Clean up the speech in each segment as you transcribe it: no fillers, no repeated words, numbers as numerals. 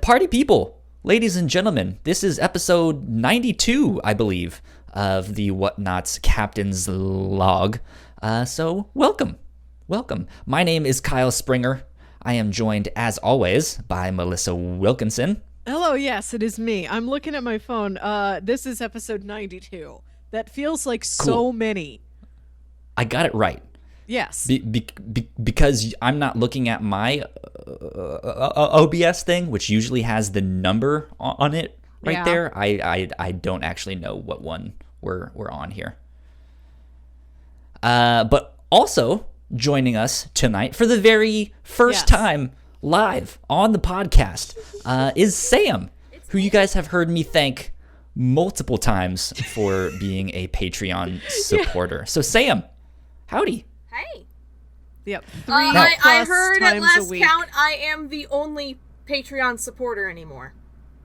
Party people, ladies and gentlemen, this is episode 92, I believe, of the Whatnauts Captain's Log. So welcome. My name is Kyle Springer. I am joined, as always, by Melissa Wilkinson. Hello, yes, it is me. I'm looking at my phone. This is episode 92. That feels like so many. I got it right. Yes. Because I'm not looking at my OBS thing, which usually has the number on it there. I don't actually know what one we're on here. But also joining us tonight for the very first time live on the podcast is Sam, who you guys have heard me thank multiple times for being a Patreon supporter. So Sam, howdy. Hey. Yep. I heard at last count I am the only Patreon supporter anymore.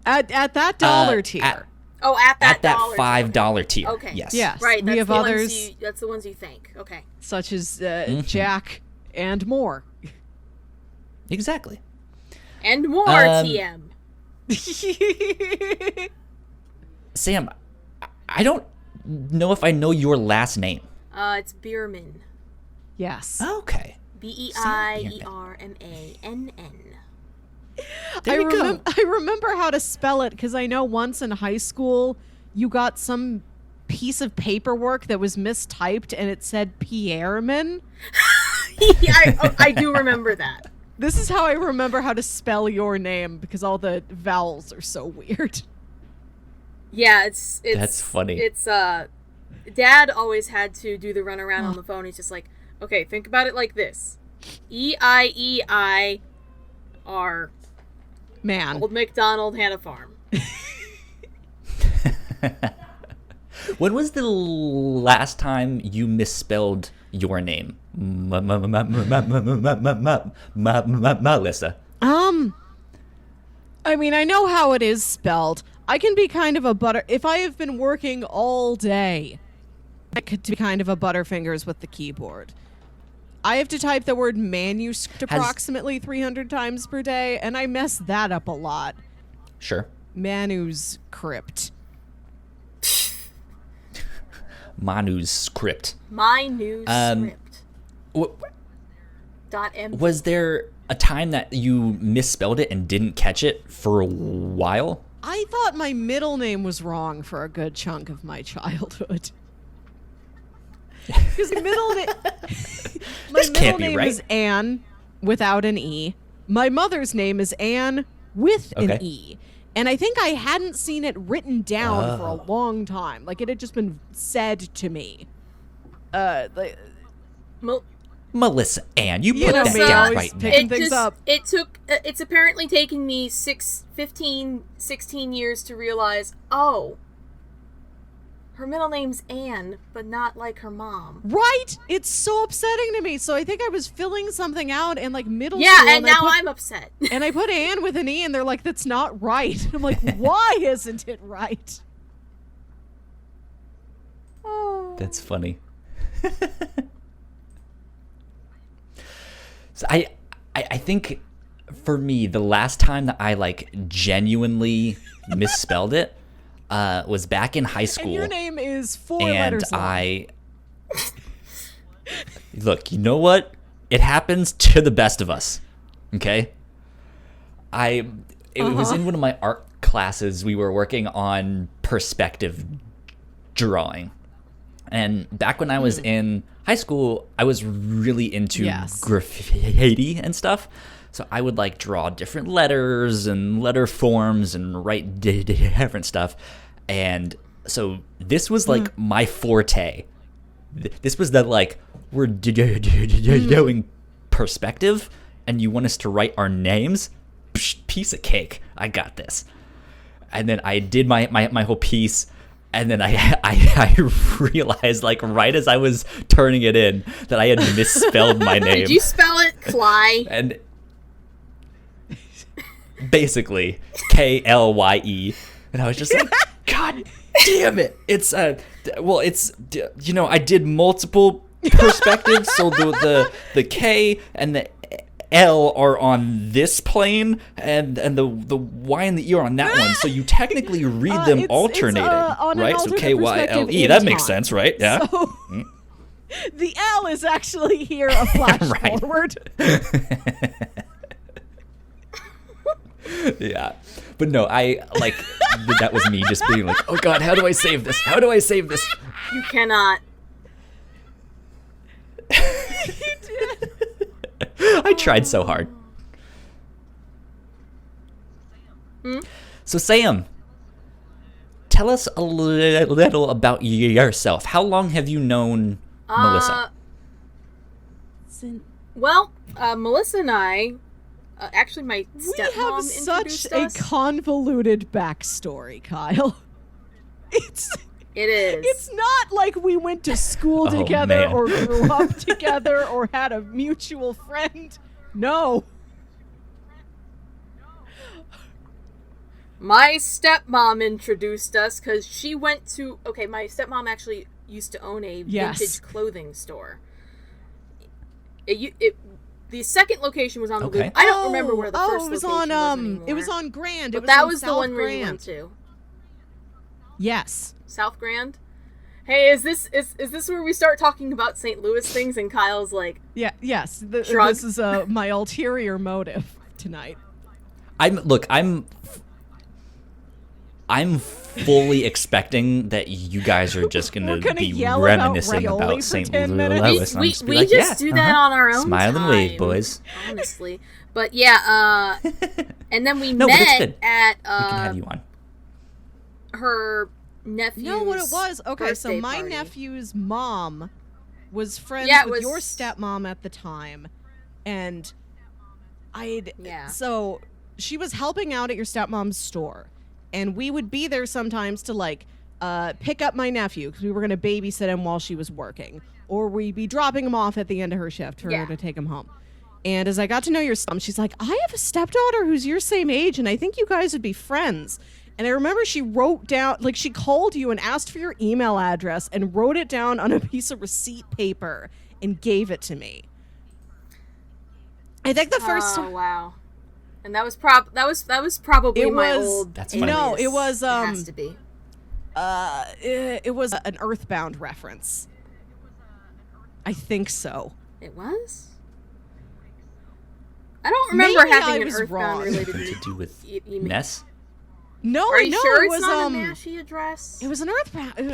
At that dollar tier. At that $5 tier. Okay. Yes. Right. We have others. That's the ones you thank. Okay. Such as Jack and more. Exactly. And more TM. Sam, I don't know if I know your last name. It's Bierman. Yes. Okay. Beiermann. I remember how to spell it because I know once in high school you got some piece of paperwork that was mistyped and it said Pierreman. I do remember that. This is how I remember how to spell your name because all the vowels are so weird. Yeah, it's that's funny. It's Dad always had to do the runaround on the phone. He's just like, okay, think about it like this: E-I-E-I-R. Man, Old MacDonald had a farm. When was the last time you misspelled your name, Melissa? I mean, I know how it is spelled. I can be kind of a if I have been working all day, I could be kind of a butterfingers with the keyboard. I have to type the word manuscript approximately 300 times per day, and I mess that up a lot. Sure. Manuscript. Manuscript. My news script. Was there a time that you misspelled it and didn't catch it for a while? I thought my middle name was wrong for a good chunk of my childhood. Because my middle name is Anne without an E. My mother's name is Anne with an E. And I think I hadn't seen it written down for a long time. Like, it had just been said to me. Melissa Ann, you put that down right now. It's apparently taken me 16 years to realize, her middle name's Anne, but not like her mom. Right? It's so upsetting to me. So I think I was filling something out in like middle school. Yeah, and now I'm upset. And I put Anne with an E, and they're like, that's not right. I'm like, why isn't it right? Oh. That's funny. So I think for me, the last time that I like genuinely misspelled it was back in high school. And your name is 4 letters long. Look, you know what? It happens to the best of us. Okay? It was in one of my art classes. We were working on perspective drawing. And back when I was in high school, I was really into graffiti and stuff. So I would like draw different letters and letter forms and write different stuff. And so this was like my forte. This was that like, we're doing perspective and you want us to write our names? Psh, piece of cake. I got this. And then I did my whole piece. And then I realized, like, right as I was turning it in, that I had misspelled my name. Did you spell it Cly? And basically, Klye. And I was just like, God damn it. It's, I did multiple perspectives. So the K and the L are on this plane, and the Y and the E are on that one. So you technically read them alternating, on an right? So alternate KYLE. perspective That in makes time. sense, right? Yeah. So, the L is actually here a flash Right. forward. Yeah. But no, I like that was me just being like, oh God, how do I save this? How do I save this? You cannot. I tried so hard. So Sam, tell us a little about yourself. How long have you known Melissa? Well, Melissa and I, actually my We stepmom have such introduced a us. convoluted backstory, Kyle. It is. It's not like we went to school Oh, together man. or grew up together or had a mutual friend. No. My stepmom introduced us because she went to. Okay, my stepmom actually used to own a Yes. vintage clothing store. The second location was on the Okay. Loop. I don't remember where the first it was location on was anymore. it was on Grand. But it was that on was South the one where Grand. we went to. Yes. South Grand. Hey, is this where we start talking about St. Louis things and Kyle's like, Yeah. Yes. Shrug. This is my ulterior motive tonight. I'm fully expecting that you guys are just We're gonna gonna be yell about reminiscing Ravioli about for St. 10 minutes. Louis. we Just be just like, yeah, do that on our own Smile time. and wave, boys. Honestly. But yeah, and then we No, but it's met good. at We can have you on. her nephew's You know what it was? Okay, so birthday my party. nephew's mom was friends Yeah, it with your was- stepmom at the time, and Yeah. so she was helping out at your stepmom's store, and we would be there sometimes to like pick up my nephew because we were going to babysit him while she was working, or we'd be dropping him off at the end of her shift for Yeah. her to take him home. And as I got to know your stepmom, she's like, I have a stepdaughter who's your same age, and I think you guys would be friends. And I remember she wrote down, like, she called you and asked for your email address and wrote it down on a piece of receipt paper and gave it to me. I think the first Oh wow. And that was probably It my was- old. That's funny. No, it was, It has to be. it was an Earthbound reference. I think so. It was. I don't remember Maybe I having an was Earthbound wrong. related To do with email. Ness? No, Are you no, sure it it's was not a Mashie address? it was an Earthbound. Thunder.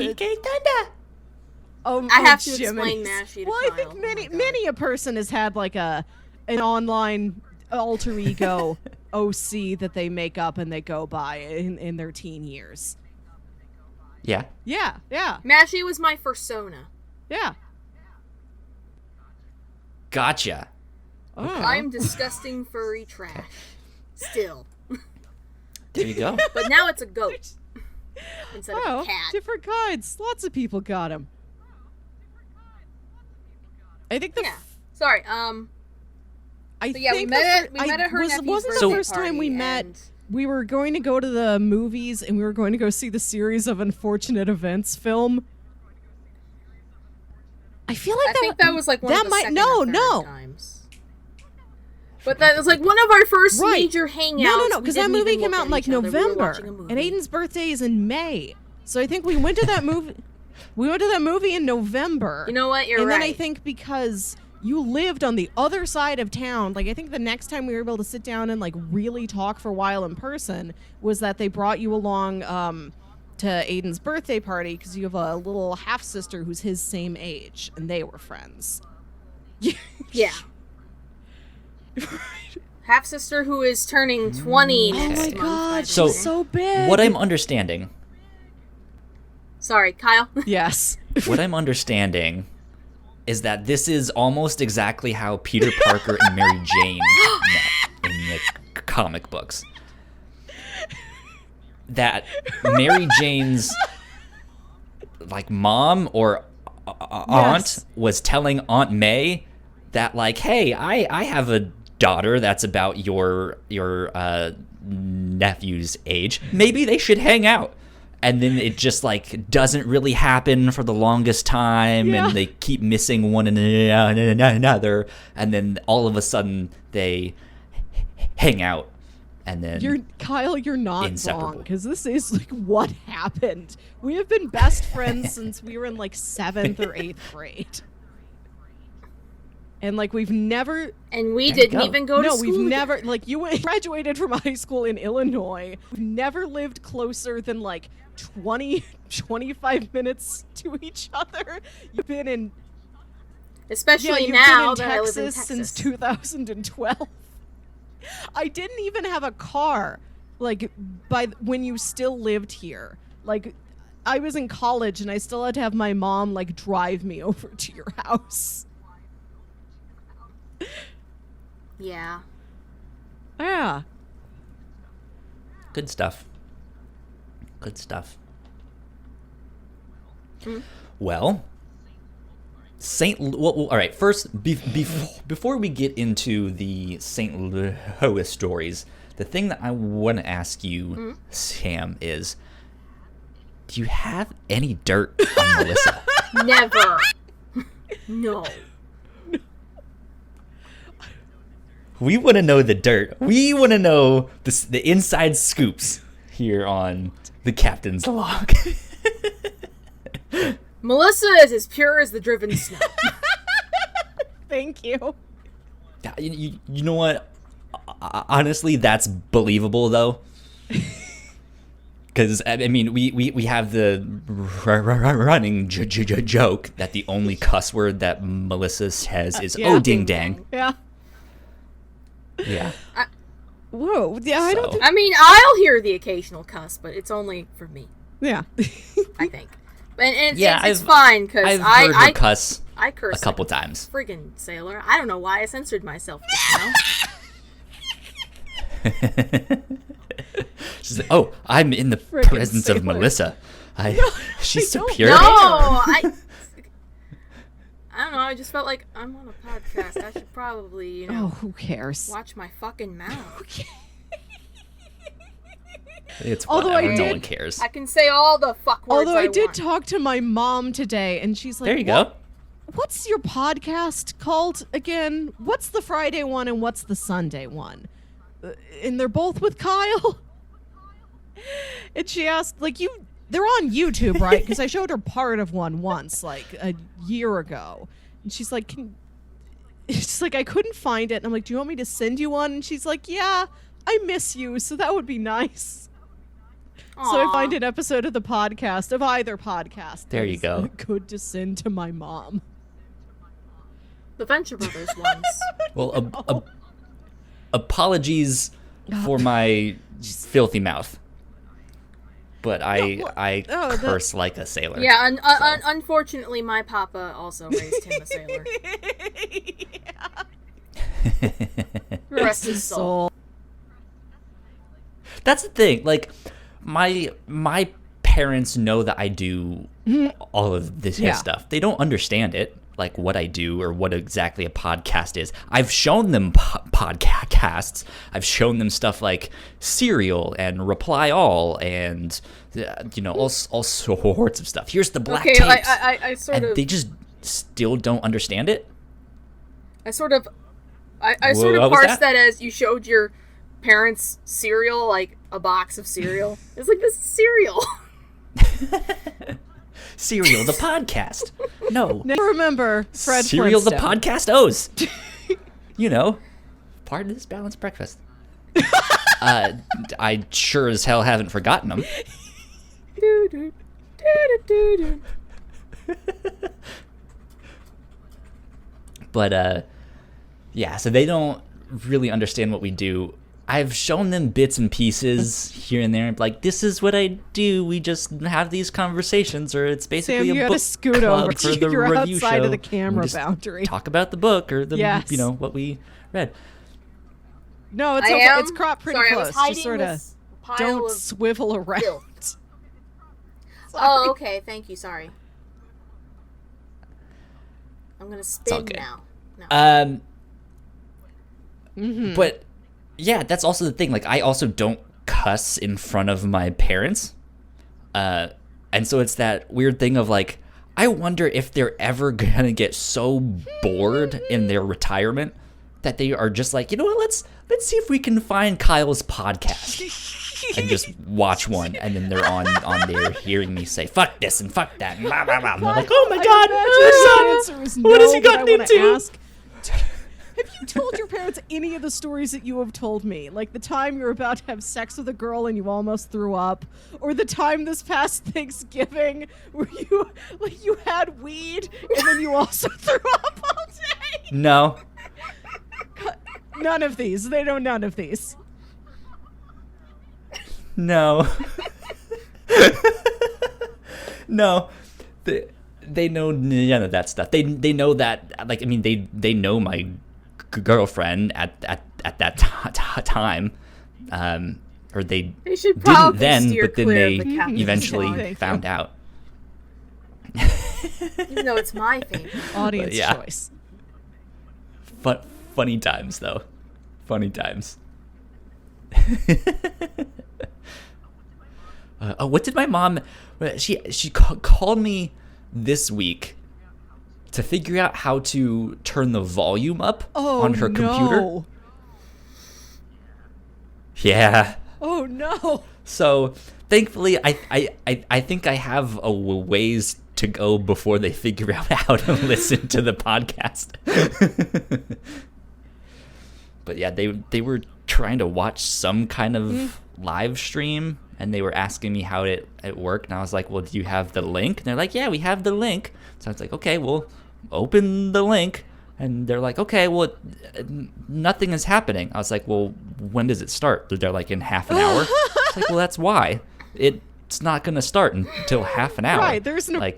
I have to Jiminy. explain Mashie to Well, I Kyle. think Oh many my God. many a person has had like an online alter ego OC that they make up and they go by in their teen years. Yeah. Yeah, yeah, Mashie was my fursona. yeah. Gotcha. Oh. I'm disgusting furry trash. Still. There you go. But now it's a goat. Instead of Oh, a cat. different kinds. Lots of people got them. I think the Yeah. Sorry, I but yeah, we think met the at, we met at her nephew's wasn't birthday the first time we party, met. and- We were going to go to the movies and we were going to go see the series of unfortunate events film. I feel like I think that was like one that of the might second no or third no times. But that was like one of our first Right. major hangouts. no We because that didn't movie even came look out at in like each other. We were November watching a movie. and Aiden's birthday is in May, so I think we went to that movie. We went to that movie in November. You know what? You're and right. then I think because you lived on the other side of town, like I think the next time we were able to sit down and like really talk for a while in person was that they brought you along to Aiden's birthday party because you have a little half sister who's his same age and they were friends. Yeah. Half sister who is turning 20 Oh next my month. by god, the So- she's way. so big. What I'm understanding, Sorry, Kyle. Yes. what I'm understanding is that this is almost exactly how Peter Parker and Mary Jane met in the comic books. That Mary Jane's like mom or aunt Yes. was telling Aunt May that like, hey, I have a daughter that's about your nephew's age. Maybe they should hang out. and then it just like doesn't really happen for the longest time, Yeah. and they keep missing one another, and then all of a sudden they hang out, and then Kyle, you're not Inseparable. wrong, because this is like what happened. We have been best friends since we were in like 7th or 8th grade. And like we've never And we There you didn't go. even go to No, school. we've together. never like graduated from high school in Illinois. We've never lived closer than like 25 minutes to each other. You've been in Especially you've now been in that I live in Texas Texas. since 2012. I didn't even have a car like when you still lived here. Like I was in college and I still had to have my mom like drive me over to your house. Yeah. Yeah. good stuff. Good stuff. Well, all right. First, before we get into the St. Louis stories, the thing that I want to ask you, Sam, is, do you have any dirt on Melissa? Never. No. We want to know the dirt. We want to know the inside scoops here on the Captain's Log. Melissa is as pure as the driven snow. Thank you. You know what? Honestly, that's believable, though. Because, I mean, we have the running joke that the only cuss word that Melissa says is, yeah. oh, ding dang. Yeah. Yeah. Whoa. Yeah, I don't So- think. I mean, I'll hear the occasional cuss, but it's only for me, Yeah. I think. And Yeah, it's fine, because I've heard her I cuss curse a couple times. like a friggin' sailor. I don't know why I censored myself just now. She's like, oh, I'm in the Frickin' presence of sailor. Melissa. She's so don't. pure. No, I don't know. I just felt like I'm on a podcast. I should probably, you Oh, know, who cares? watch my fucking mouth. It's Although whatever. I No did- one cares. I can say all the fuck words Although I did want. talk to my mom today, and she's like, There you go. What's your podcast called again? What's the Friday one and what's the Sunday one? And they're both with Kyle. And she asked, like, they're on YouTube, right? Because I showed her part of one once, like a year ago. And she's like, she's like, I couldn't find it. And I'm like, do you want me to send you one? And she's like, yeah, I miss you, so that would be nice. So I Aw. find an episode of the podcast, of either podcast. There that you is go. Good to send to my mom. The Venture Brothers ones. Well, apologies for my filthy mouth. But I curse like a sailor. Yeah, unfortunately, my papa also raised him a sailor. Rest his soul. That's the thing. Like, my parents know that I do all of this Yeah. stuff. They don't understand it, like what I do or what exactly a podcast is. I've shown them podcasts. I've shown them stuff like Serial and Reply All and all sorts of stuff. Here's the black Okay, tapes, I sort and of, they just still don't understand it. I sort of What was parsed that? that as you showed your parents cereal, like a box of cereal. It's like, this is cereal. Serial, the podcast. No. Never remember Fred Serial, the Flintstone. podcast O's. Part of this balanced breakfast. I sure as hell haven't forgotten them. Doo-doo, doo-doo-doo-doo. But, yeah, so they don't really understand what we do. I've shown them bits and pieces here and there. Like, this is what I do. We just have these conversations, or it's basically Sam, you a gotta book scoot club over. for the You're review outside show. of the We camera just boundary. Talk about the book or the, Yes. what we read. No, it's I okay. am. It's cropped pretty Sorry, I close. was hiding Just sort of this pile don't of swivel around. filth. Sorry. Oh, okay. Thank you. Sorry. I'm gonna all spin good. now. No. But yeah, that's also the thing. Like, I also don't cuss in front of my parents. And so it's that weird thing of like, I wonder if they're ever gonna get so bored in their retirement that they are just like, you know what, let's see if we can find Kyle's podcast and just watch one, and then they're on there hearing me say fuck this and fuck that and blah blah blah. And they're like, oh my god, your son, what has he gotten into? Have you told your parents any of the stories that you have told me? Like the time you're about to have sex with a girl and you almost threw up? Or the time this past Thanksgiving where you had weed and then you also threw up all day? No. None of these. They know none of these. No. No. They know none of that stuff. They know that, like, I mean, they know my girlfriend at that time, or they should didn't probably then, steer but then clear they of the captain's eventually log. found out. Even though it's my favorite. Audience Yeah. choice. Funny times, though. Funny times. What did my mom? She called me this week to figure out how to turn the volume up on her computer. No. Yeah. Oh no. So thankfully, I think I have a ways to go before they figure out how to listen to the podcast. But yeah, they were trying to watch some kind of live stream, and they were asking me how it worked, and I was like, well, do you have the link? And they're like, yeah, we have the link. So I was like, okay, well, open the link. And they're like, okay, well, nothing is happening. I was like, well, when does it start? They're like, in half an hour. It's like, well, that's why. It's not going to start until half an hour. Right, there isn't a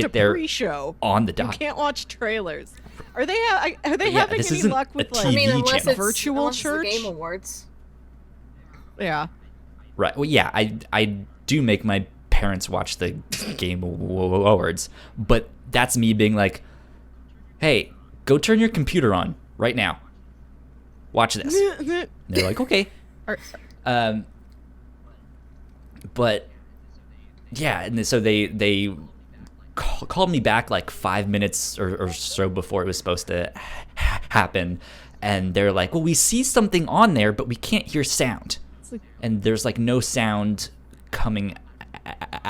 pre-show on the You dot. can't watch trailers. Are they having this any isn't luck a with TV I mean, unless channel. it's virtual unless church? It's the Game Awards. Yeah. Right. Well, yeah, I do make my parents watch the Game Awards, but that's me being like, hey, go turn your computer on right now. Watch this. And they're like, okay. But yeah, and so they called me back like 5 minutes or so before it was supposed to happen, and they're like, well, we see something on there, but we can't hear sound, and there's like no sound coming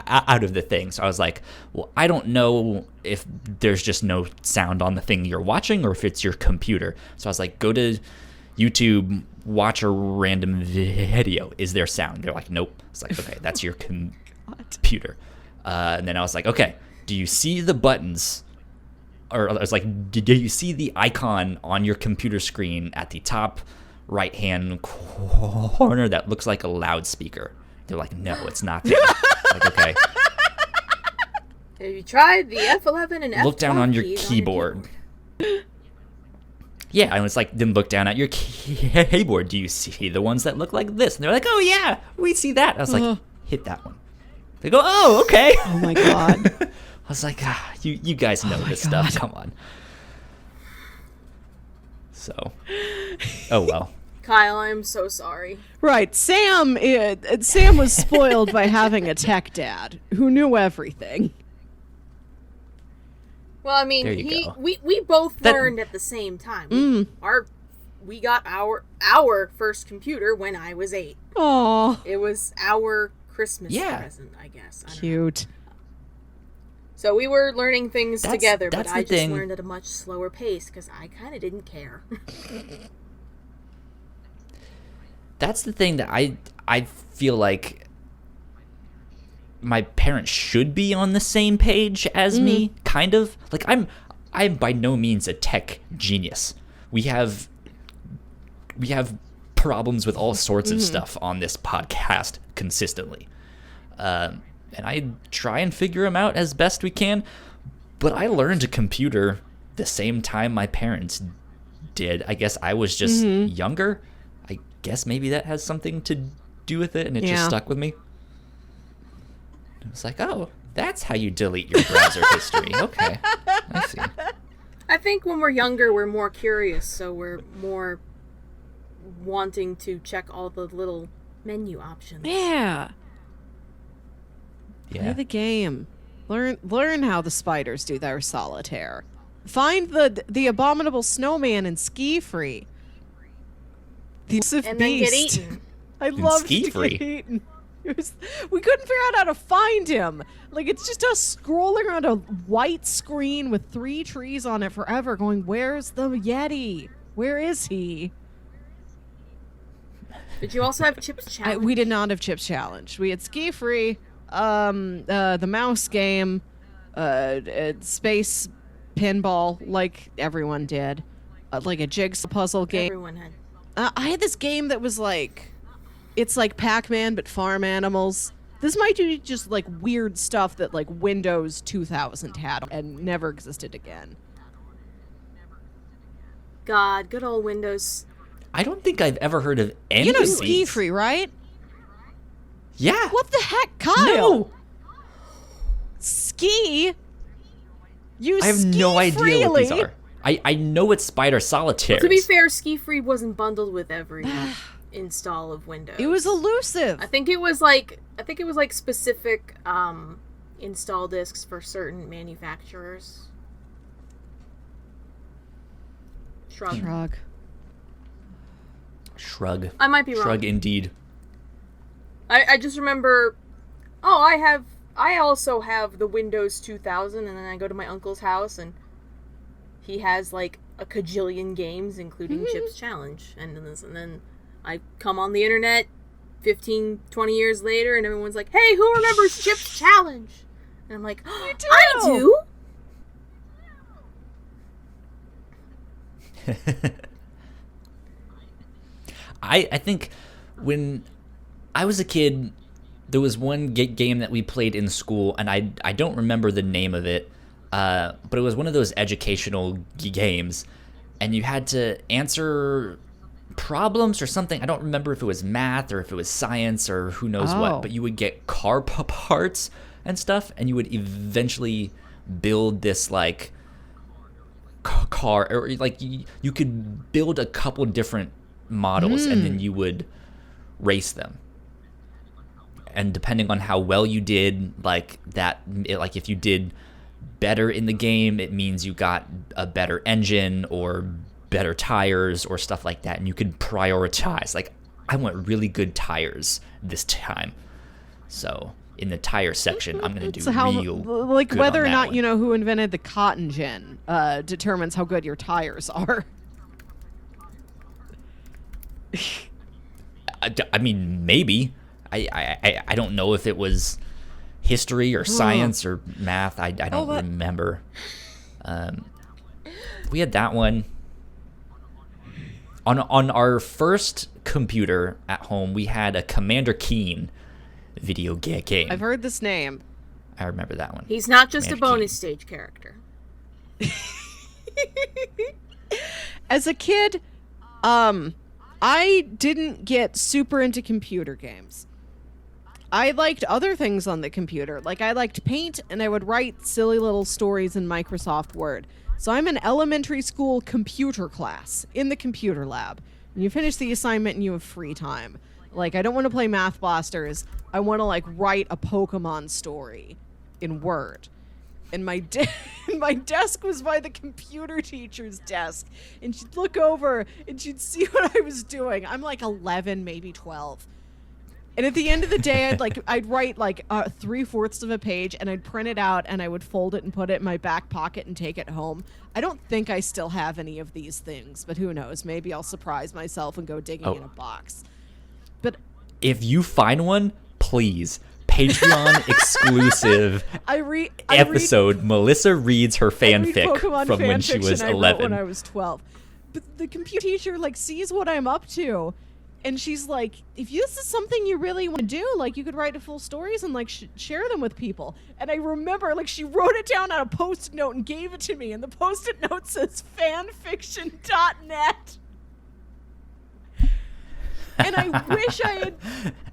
out of the thing. So I was like, well, I don't know if there's just no sound on the thing you're watching or if it's your computer. So I was like, go to YouTube, watch a random video. Is there sound? They're like, nope. It's like, okay, that's your computer. And then I was like, okay, do you see the buttons? Or I was like, do you see the icon on your computer screen at the top right-hand corner that looks like a loudspeaker? They're like, no, it's not there. Like, okay. Have you tried the F11 and F12 Look down on your keys keyboard. Yeah, and it's like, then look down at your keyboard. Do you see the ones that look like this? And they're like, oh yeah, we see that. I was like, hit that one. They go, oh, okay. Oh my god. I was like, you guys know this stuff. Come on. So, oh well. Kyle, I'm so sorry. Right, Sam was spoiled by having a tech dad who knew everything. Well, I mean, There you go. we both learned at the same time. We got our first computer when I was 8. Aw, It was our Christmas Yeah. present, I guess. I don't know. cute. So we were learning things together, but that's the I just thing. learned at a much slower pace because I kind of didn't care. That's the thing that I feel like my parents should be on the same page as me, kind of. Like I'm by no means a tech genius. We have problems with all sorts of stuff on this podcast consistently. And I try and figure them out as best we can, but I learned a computer the same time my parents did. I guess I was just younger. I guess maybe that has something to do with it, and it just stuck with me. It's like, oh, that's how you delete your browser history. Okay, I see. I think when we're younger, we're more curious, so we're more wanting to check all the little menu options. Yeah. Play the game. Learn how the spiders do their solitaire. Find the abominable snowman in Ski Free. The elusive And then get beast. eaten. I loved Ski to Free. get eaten. We couldn't figure out how to find him. Like, it's just us scrolling around a white screen with 3 trees on it forever going, where's the Yeti? Where is he? Did you also have Chips Challenge? We did not have Chips Challenge. We had Ski Free, the mouse game, space pinball, like everyone did, like a jigsaw puzzle game. Everyone had. I had this game that was like, it's like Pac-Man but farm animals. This might be just like weird stuff that like Windows 2000 had and never existed again. God, good old Windows. I don't think I've ever heard of any You know of Ski these. Free, right? Yeah. What the heck, Kyle? No. Ski? You I have ski no idea freely? what these are. I know it's Spider Solitaire. To be fair, Ski Free wasn't bundled with every install of Windows. It was elusive. I think it was like specific install discs for certain manufacturers. Shrug. Shrug. I might be wrong. Shrug indeed. I just remember. Oh, I also have the Windows 2000, and then I go to my uncle's house, and he has like a cajillion games, including Chips Challenge, and then I come on the internet 15, 20 years later, and everyone's like, "Hey, who remembers Chips Challenge?" And I'm like, "I do." I think when I was a kid, there was one game that we played in school, and I don't remember the name of it, but it was one of those educational games, and you had to answer problems or something. I don't remember if it was math or if it was science or who knows what, but you would get car parts and stuff, and you would eventually build this like car, or like you could build a couple different models and then you would race them, and depending on how well you did, like that, like if you did better in the game, it means you got a better engine or better tires or stuff like that, and you could prioritize, like, I want really good tires this time, so in the tire section I'm gonna do real like good whether on or that not one. you know who invented the cotton gin determines how good your tires are. I mean, maybe. I don't know if it was history or science or math. I don't remember. We had that one. On our first computer at home, we had a Commander Keen video game. I've heard this name. I remember that one. He's not just Commander a bonus Keen. stage character. As a kid, I didn't get super into computer games. I liked other things on the computer. Like, I liked Paint, and I would write silly little stories in Microsoft Word. So I'm in elementary school computer class in the computer lab. And you finish the assignment and you have free time. Like, I don't want to play Math Blasters. I want to, like, write a Pokemon story in Word. And my desk was by the computer teacher's desk. And she'd look over and she'd see what I was doing. I'm like 11, maybe 12. And at the end of the day, I'd write like 3/4 of a page, and I'd print it out, and I would fold it and put it in my back pocket and take it home. I don't think I still have any of these things, but who knows? Maybe I'll surprise myself and go digging in a box. But If you find one, please, Patreon exclusive episode. Melissa reads her fanfic from when she was 11. When I was 12. But the computer teacher like sees what I'm up to. And she's like, if this is something you really want to do, like, you could write full stories and, like, share them with people. And I remember, like, she wrote it down on a Post-it note and gave it to me. And the Post-it note says fanfiction.net. And I wish I had...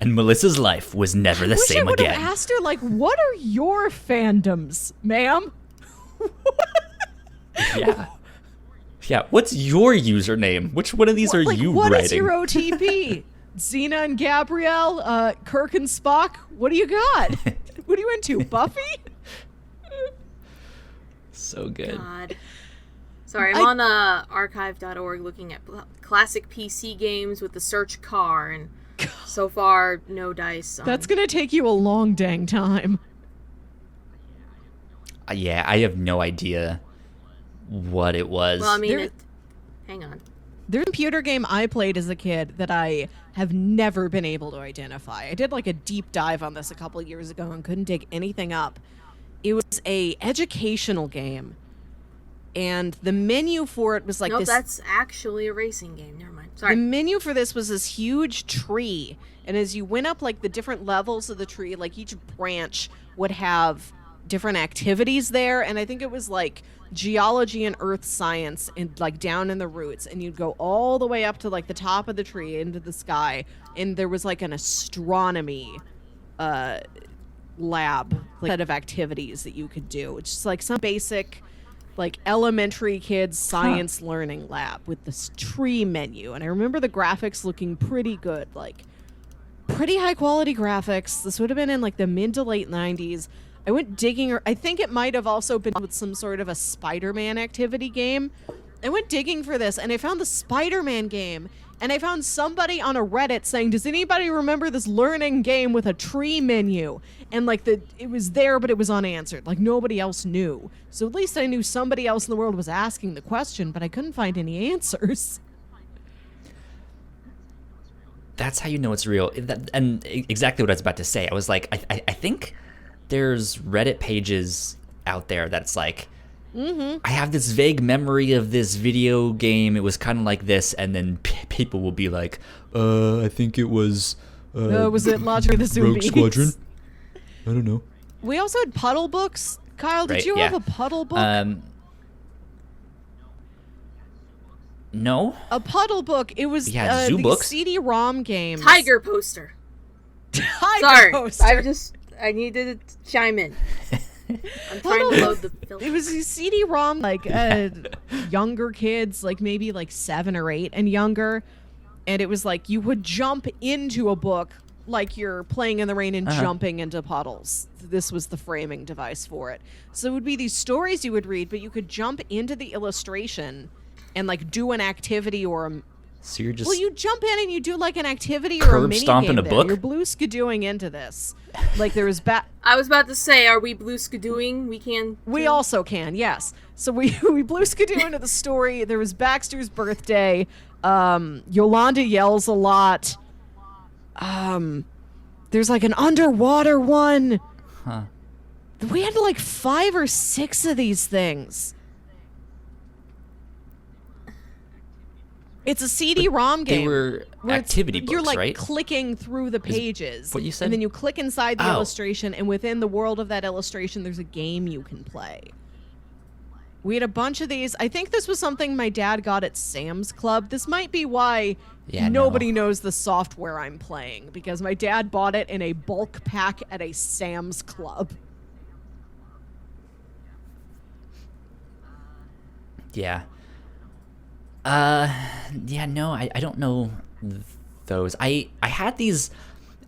And Melissa's life was never the same I would again. have asked her, like, what are your fandoms, ma'am? Yeah. Yeah, what's your username? Which one of these are you what writing? What is your OTP? Xena and Gabrielle, Kirk and Spock? What do you got? What are you into, Buffy? So good. God. Sorry, I'm on archive.org looking at classic PC games with the search car, and so far, no dice. That's gonna take you a long dang time. Yeah, I have no idea what it was. Well, I mean, hang on. There's a computer game I played as a kid that I have never been able to identify. I did like a deep dive on this a couple of years ago and couldn't dig anything up. It was a educational game, and the menu for it was like this. No, that's actually a racing game. Never mind. Sorry. The menu for this was this huge tree, and as you went up like the different levels of the tree, like each branch would have different activities there, and I think it was like geology and earth science and like down in the roots, and you'd go all the way up to like the top of the tree into the sky, and there was like an astronomy lab set of activities that you could do. It's just like some basic like elementary kids science learning lab with this tree menu, and I remember the graphics looking pretty good, like pretty high quality graphics. This would have been in like the mid to late 90s. I went digging, or I think it might have also been with some sort of a Spider-Man activity game. I went digging for this, and I found the Spider-Man game, and I found somebody on a Reddit saying, does anybody remember this learning game with a tree menu? And like it was there, but it was unanswered. Like nobody else knew. So at least I knew somebody else in the world was asking the question, but I couldn't find any answers. That's how you know it's real. And exactly what I was about to say. I was like, I think there's Reddit pages out there that's like, I have this vague memory of this video game. It was kind of like this, and then people will be like, I think it was. Was it Lodger the Rogue Zombies? Squadron? I don't know. We also had puddle books. Kyle, did Right, you yeah. have a puddle book? No. A puddle book. It was Yeah, zoo the books. CD-ROM games. Tiger poster. Tiger Sorry, poster. I needed to chime in. I'm trying to load the film. It was a CD-ROM, like younger kids, like maybe like 7 or 8 and younger, and it was like you would jump into a book like you're playing in the rain and jumping into puddles. This was the framing device for it. So it would be these stories you would read, but you could jump into the illustration and like do an activity or a. So you're just. Well, you jump in and you do like an activity or Curb a mini stomping game a there. book? You're blue skidooing into this. Like there was I was about to say, are we blue skidooing? We can. We also can, yes. So we blue skidoo into the story. There was Baxter's birthday. Yolanda yells a lot. There's like an underwater one. Huh. We had like 5 or 6 of these things. It's a CD-ROM game. They were where activity you're books, like right? clicking through the pages. what you said? And then you click inside the Oh. illustration, and within the world of that illustration, there's a game you can play. We had a bunch of these. I think this was something my dad got at Sam's Club. This might be why nobody knows the software I'm playing, because my dad bought it in a bulk pack at a Sam's Club. Yeah. No, I don't know those. I had these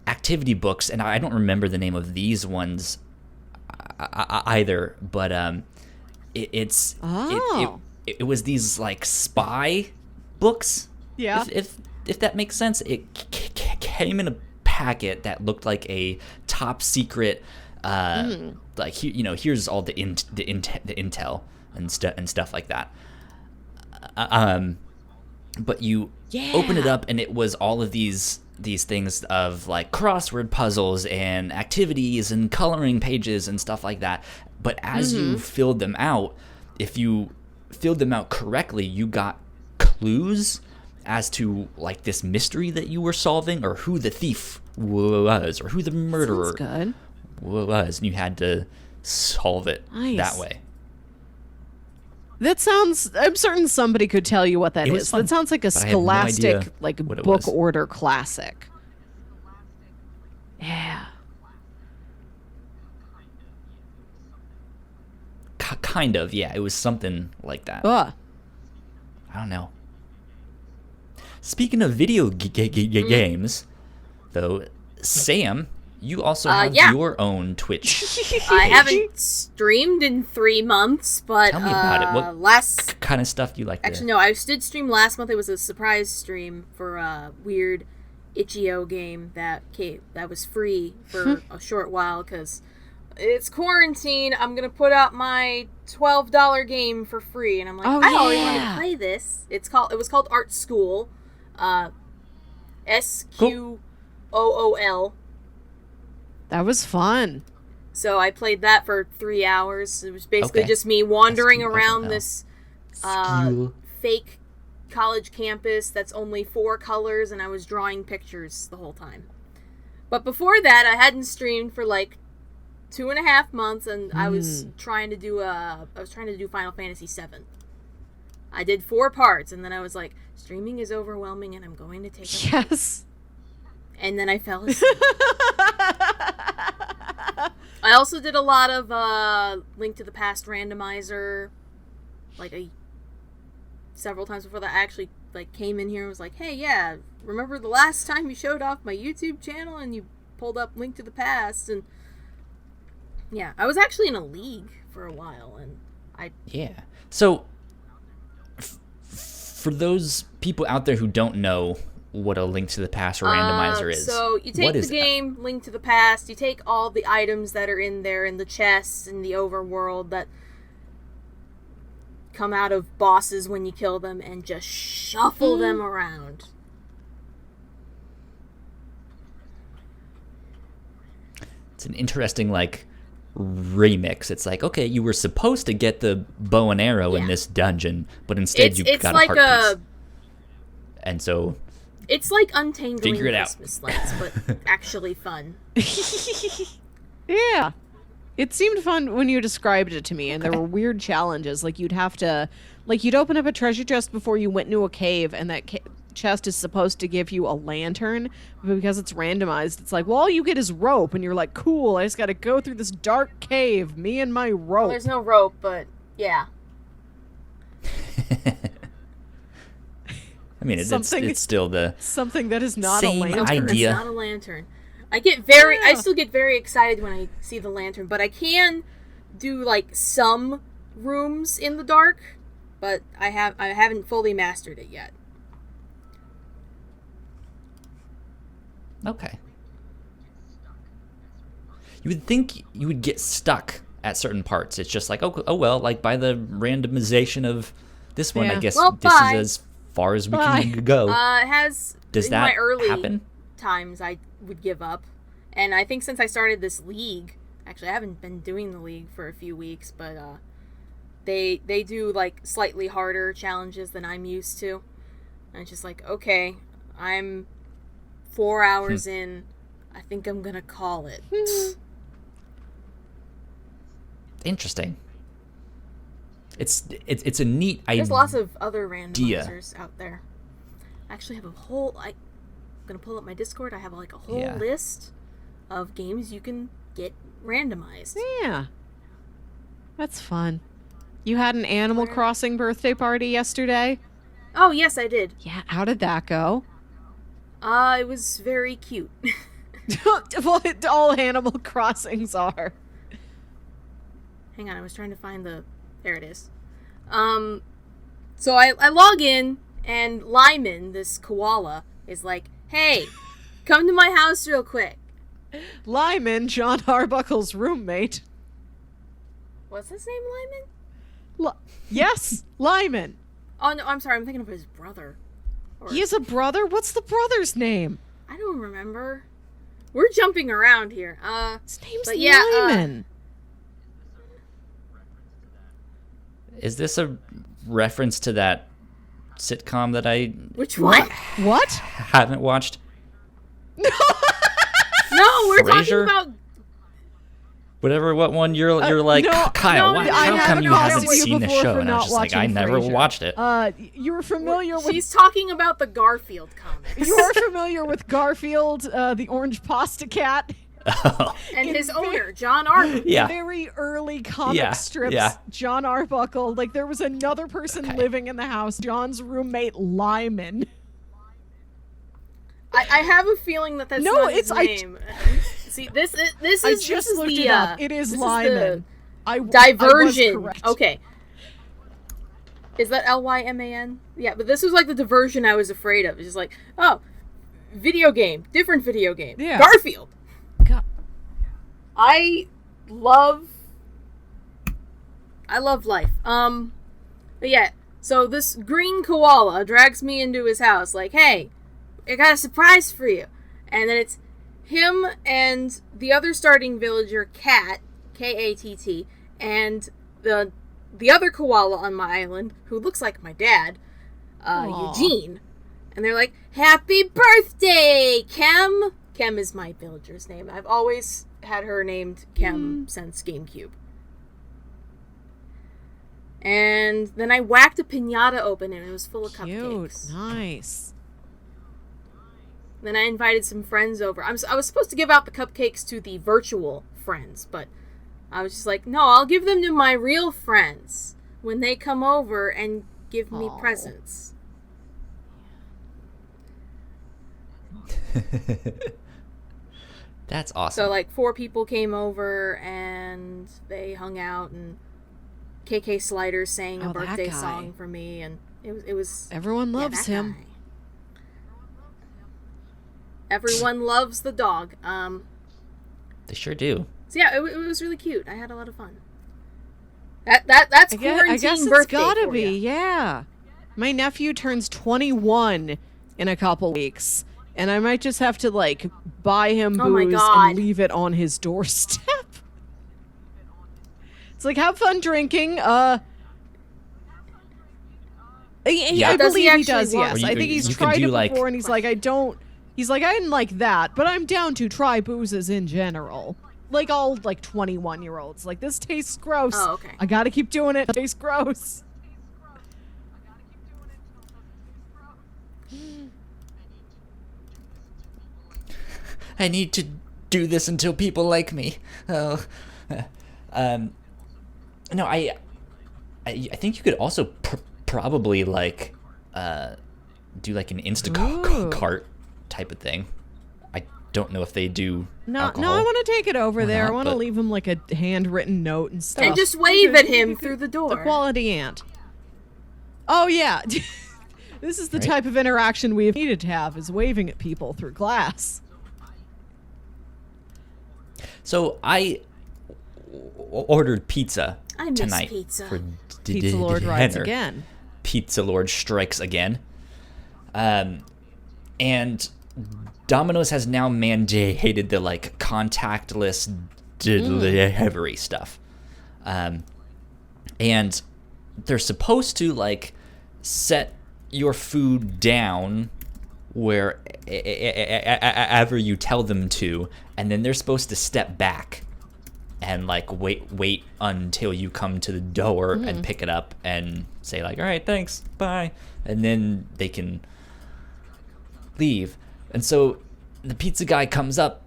activity books, and I don't remember the name of these ones either, but it was these like spy books. Yeah. If that makes sense. It came in a packet that looked like a top secret like here's all the intel and stuff like that. But you open it up, and it was all of these things of like crossword puzzles and activities and coloring pages and stuff like that. But as you filled them out, if you filled them out correctly, you got clues as to like this mystery that you were solving, or who the thief was, or who the murderer was, and you had to solve it that way. That sounds. I'm certain somebody could tell you what that It was is. fun, That sounds like a but I have no Scholastic idea like what it book was. order classic. Yeah. Kind of, yeah. It was something like that. Ugh. I don't know. Speaking of video games, though, Sam You also have yeah. your own Twitch. I haven't streamed in 3 months, but Tell me about it. What last kind of stuff do you like to... actually no, I did stream last month. It was a surprise stream for a weird itch.io game that was free for a short while because it's quarantine. I'm gonna put out my $12 game for free, and I'm like, I always want to play this. It was called Art School, SQOOL. That was fun. So I played that for 3 hours. It was basically just me wandering around this fake college campus that's only 4 colors, and I was drawing pictures the whole time. But before that, I hadn't streamed for like 2.5 months, and I was trying to do Final Fantasy VII. I did 4 parts, and then I was like, streaming is overwhelming, and I'm going to take a break. Yes. And then I fell asleep. I also did a lot of Link to the Past randomizer, several times before that. I actually came in here and was like, hey, yeah, remember the last time you showed off my YouTube channel and you pulled up Link to the Past? And yeah, I was actually in a league for a while, and Yeah. So, for those people out there who don't know what a Link to the Past randomizer is. So you take the game, Link to the Past, you take all the items that are in there in the chests in the overworld that come out of bosses when you kill them, and just shuffle them around. It's an interesting, remix. It's like, okay, you were supposed to get the bow and arrow in this dungeon, but instead you got a heart piece. And so... It's like untangling figure it Christmas lights, but actually fun. Yeah. It seemed fun when you described it to me, and there were weird challenges. You'd have to... you'd open up a treasure chest before you went into a cave, and that chest is supposed to give you a lantern, but because it's randomized, it's like, well, all you get is rope, and you're like, cool, I just gotta go through this dark cave, me and my rope. Well, there's no rope, but yeah. I mean, it's still the something that is not same a lantern. idea. It's not a lantern. I still get very excited when I see the lantern, but I can do some rooms in the dark, but I haven't fully mastered it yet. Okay. You would think you would get stuck at certain parts. It's just like, oh well, by the randomization of this one, I guess this is as far as we can go. It has. Does that my early happen? Times I would give up, and I think since I started this league, actually I haven't been doing the league for a few weeks, but they do slightly harder challenges than I'm used to, and it's just okay, I'm 4 hours in, I think I'm gonna call it. Interesting. It's a neat idea. There's lots of other randomizers out there. I actually have a whole... I'm going to pull up my Discord. I have a whole list of games you can get randomized. Yeah. That's fun. You had an Animal Crossing birthday party yesterday? Oh, yes, I did. Yeah, how did that go? It was very cute. Well, all Animal Crossings are. Hang on, I was trying to find the... There it is. So I log in, and Lyman, this koala, is like, hey, come to my house real quick. Lyman, John Arbuckle's roommate. What's his name, Lyman? Yes, Lyman. Oh, no, I'm sorry, I'm thinking of his brother. He has a brother? What's the brother's name? I don't remember. We're jumping around here. His name's Lyman. Is this a reference to that sitcom that I... Which one? What? haven't watched? No, we're Frasier? talking about... What one you're like, no, Kyle, no, how come you haven't accused you seen the before show? for And I was not just like, I watching never Frasier. watched it. You were familiar with... She's talking about the Garfield comics. You're familiar with Garfield, the orange pasta cat? And his owner, John Arbuckle. Yeah. Very early comic strips. Yeah. John Arbuckle. There was another person living in the house. John's roommate, Lyman. I have a feeling that's not his name. See, this is I this just is looked the it up. It is this Lyman. I diversion. I was correct. Okay. Is that Lyman? Yeah, but this was like the diversion I was afraid of. It's just like, oh, video game, different video game. Yeah. Garfield. God. I love life. But yeah, so this green koala drags me into his house like, hey, I got a surprise for you. And then it's him and the other starting villager, Cat, Katt, and the other koala on my island, who looks like my dad, Eugene. And they're like, happy birthday, Kem! Kem is my villager's name. I've always had her named Kem since GameCube. And then I whacked a piñata open and it was full of cupcakes. Nice. Then I invited some friends over. I was supposed to give out the cupcakes to the virtual friends, but I was just like, no, I'll give them to my real friends when they come over and give me presents. That's awesome. So like 4 people came over and they hung out, and KK Sliders sang a birthday song for me, and it was everyone loves him. Guy. Everyone loves the dog. They sure do. So yeah, it was really cute. I had a lot of fun. That's quarantine I guess it's birthday gotta for be, ya. yeah. My nephew turns 21 in a couple weeks, and I might just have to like buy him Oh my booze God. and leave it on his doorstep. It's like, have fun drinking. I Yeah. Does he believe he actually does. want- Yes, Or I think he's you could tried do, it like- before, and he's like, I didn't like that, but I'm down to try boozes in general. Like all like 21-year-olds, like, this tastes gross. Oh, okay. I gotta keep doing it. It tastes gross. I need to do this until people like me. Oh, no, I think you could also probably like do like an Instacart type of thing. I don't know if they do. No, alcohol I want to take it over or there. not, I want to but- leave him like a handwritten note and stuff. And just wave at him through the door. The quality ant. Oh yeah, this is the Right. type of interaction we've needed to have: is waving at people through glass. So I ordered pizza I miss tonight pizza. for Pizza Lord rides dinner. again. Pizza Lord strikes again. And Domino's has now mandated the like contactless delivery stuff. And they're supposed to like set your food down wherever you tell them to, and then they're supposed to step back and like wait until you come to the door and pick it up and say like, all right, thanks, bye, and then they can leave. And so the pizza guy comes up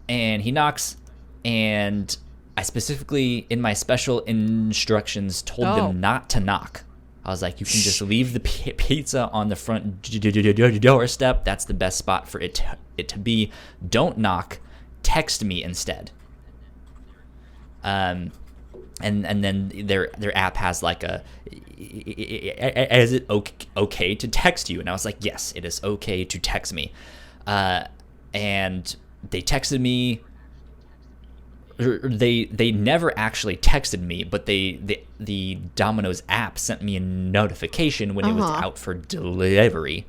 and he knocks, and I specifically in my special instructions told them not to knock. I was like, you can just leave the pizza on the front doorstep. That's the best spot for it to be. Don't knock. Text me instead. And then their app has like is it okay to text you? And I was like, yes, it is okay to text me. And they texted me. They never actually texted me, but the Domino's app sent me a notification when it was out for delivery.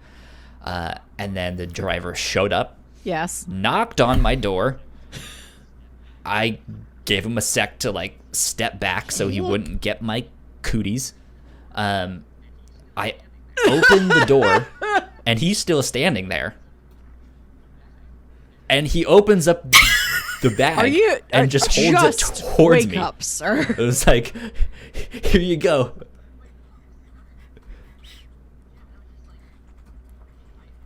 And then the driver showed up, Yes. knocked on my door. I gave him a sec to like step back so he wouldn't get my cooties. I opened the door and he's still standing there. And he opens up the bag and just holds it towards wake me. up, sir. It was like, here you go.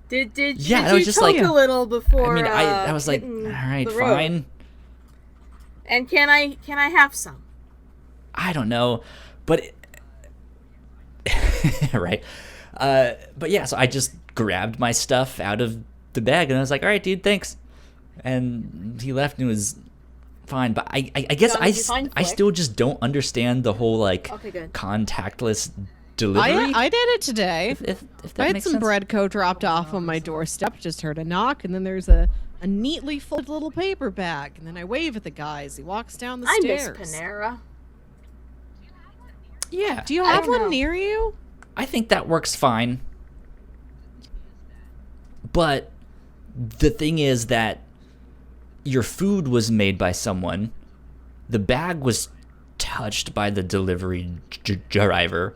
Did Yeah, I you was just choke like- a little before? I mean, I was like, all hitting right, the road? fine. And can I have some? I don't know, but right. But yeah, so I just grabbed my stuff out of the bag and I was like, all right, dude, thanks. And he left and it was fine. But I guess John, did you find I Flick? still just don't understand the whole like Okay, good. contactless delivery. I did it today. if that I had makes some sense. bread co dropped off on my doorstep. Just heard a knock, and then there's a neatly folded little paper bag. And then I wave at the guy as he walks down the I miss stairs. Panera. Yeah. Do you I have don't one know. near you? I think that works fine. But the thing is that your food was made by someone. The bag was touched by the delivery driver.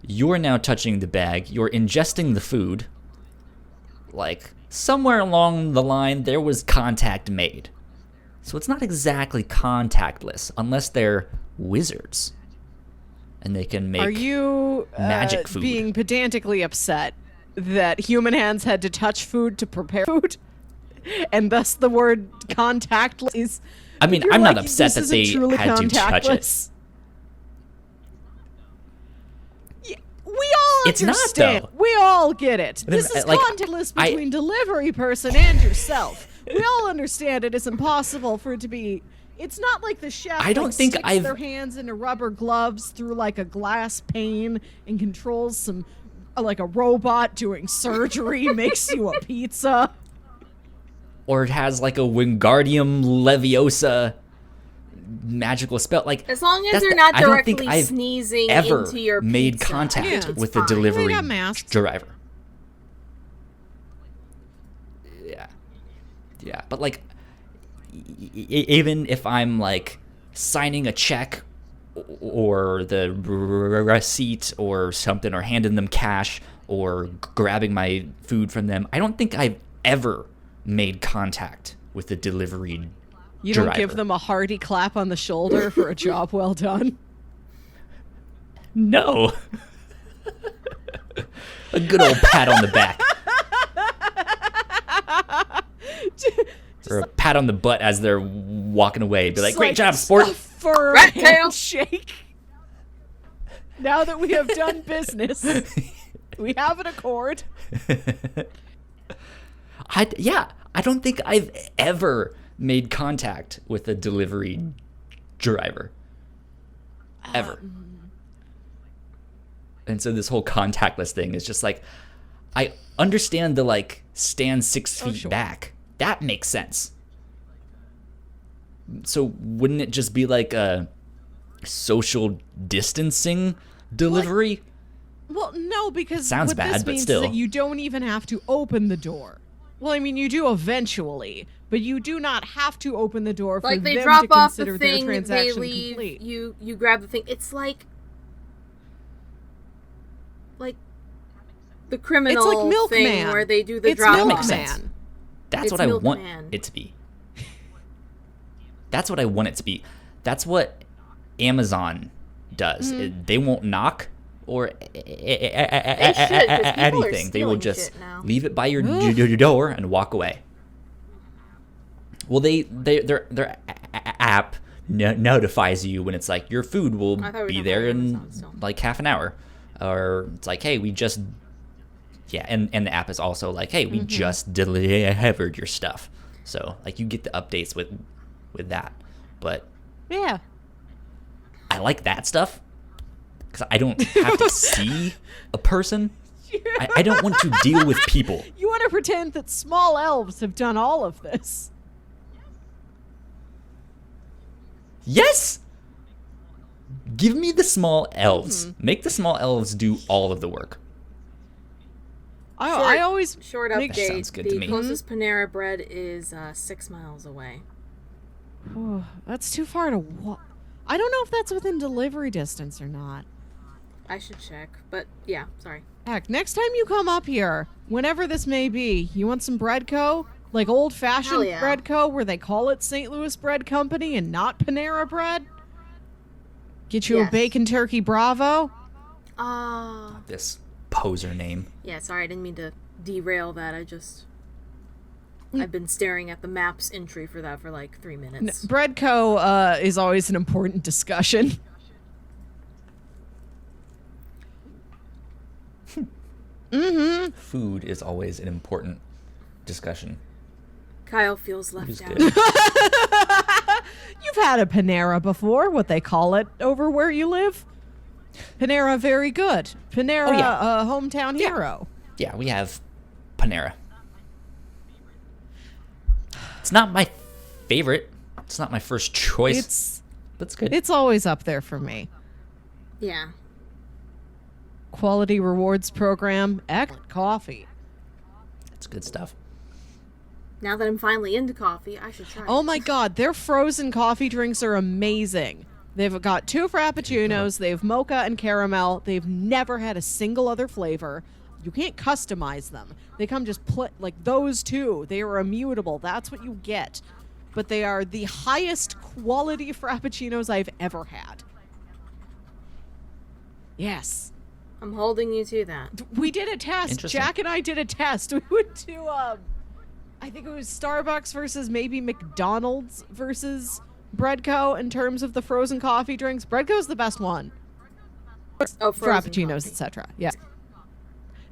You're now touching the bag. You're ingesting the food. Like, somewhere along the line, there was contact made. So it's not exactly contactless, unless they're wizards. And they can make Are you magic food. being pedantically upset that human hands had to touch food to prepare food? And thus the word contactless is... I mean, You're I'm not like, upset this that isn't they truly had to touch it. contactless. Yeah, we all It's not, understand. though. We all get it. Then, This is like, contactless I- between delivery person and yourself. We all understand it is impossible for it to be... It's not like the chef I don't like, think sticks I've- their hands into rubber gloves through like a glass pane and controls some like a robot doing surgery makes you a pizza. Or it has like a Wingardium Leviosa magical spell. Like, As long as that's they're the- not I don't think directly I've sneezing ever into your made pizza, contact Yeah. it's with the fine. delivery They got masked. driver. Yeah, but like, even if I'm like signing a check or the receipt or something, or handing them cash or grabbing my food from them, I don't think I've ever made contact with the delivery You driver. don't give them a hearty clap on the shoulder for a job well done. No. A good old pat on the back. Or a pat on the butt as they're walking away. Be like, great job, sport. A firm Rat tail. handshake. Now that we have done business, we have an accord. I don't think I've ever made contact with a delivery driver. Ever. And so this whole contactless thing is just like, I understand the like stand 6 feet sure. back. That makes sense. So wouldn't it just be like a social distancing delivery? Well, no, because Sounds what bad, this but means still. is that you don't even have to open the door. Well, I mean, you do eventually, but you do not have to open the door for Like they them drop to off consider the their thing, they transaction leave. complete. You grab the thing. It's like the criminal It's like Milkman. thing where they do the It's drop Makes off. sense. Milkman. That's It's what I want Milkman. it to be. That's what I want it to be. That's what Amazon does. They won't knock or anything. They will stealing just shit now. leave it by your Oof. door and walk away. Well, their app notifies you when it's like your food will I thought we be were there talking in about Amazon still. like half an hour, or it's like, hey, we just and the app is also like, hey, we just delivered your stuff. So like you get the updates with that. But Yeah. I like that stuff because I don't have to see a person. I don't want to deal with people. You want to pretend that small elves have done all of this. Yes! Give me the small elves. Make the small elves do all of the work. I always Short make- update. sounds good to the me. closest Panera Bread is 6 miles away. Oh, that's too far to walk. I don't know if that's within delivery distance or not. I should check, but yeah, sorry. Heck, next time you come up here, whenever this may be, you want some bread co? Like old-fashioned Hell yeah. bread co, where they call it St. Louis Bread Company and not Panera Bread? Get you Yes. a bacon turkey bravo? This poser name. Yeah, sorry, I didn't mean to derail that. I've been staring at the maps entry for that for like 3 minutes. Bread co is always an important discussion. Food is always an important discussion. Kyle feels It left was out. good. You've had a Panera before, what they call it over where you live. Panera, very good. Panera, Oh, yeah. hometown hero. Yeah, we have Panera. It's not my favorite. It's not my first choice. But it's good. It's always up there for me. Yeah. Quality rewards program, excellent coffee. It's good stuff. Now that I'm finally into coffee, I should try Oh it. my god, their frozen coffee drinks are amazing. They've got 2 frappuccinos, they have mocha and caramel. They've never had a single other flavor. You can't customize them. They come just like those 2. They are immutable. That's what you get. But they are the highest quality frappuccinos I've ever had. Yes. I'm holding you to that. We did a test. Interesting. Jack and I did a test. We went to I think it was Starbucks versus maybe McDonald's versus Breadco in terms of the frozen coffee drinks. Breadco's the best one. Oh, frozen Frappuccinos, coffee. etc. Yeah.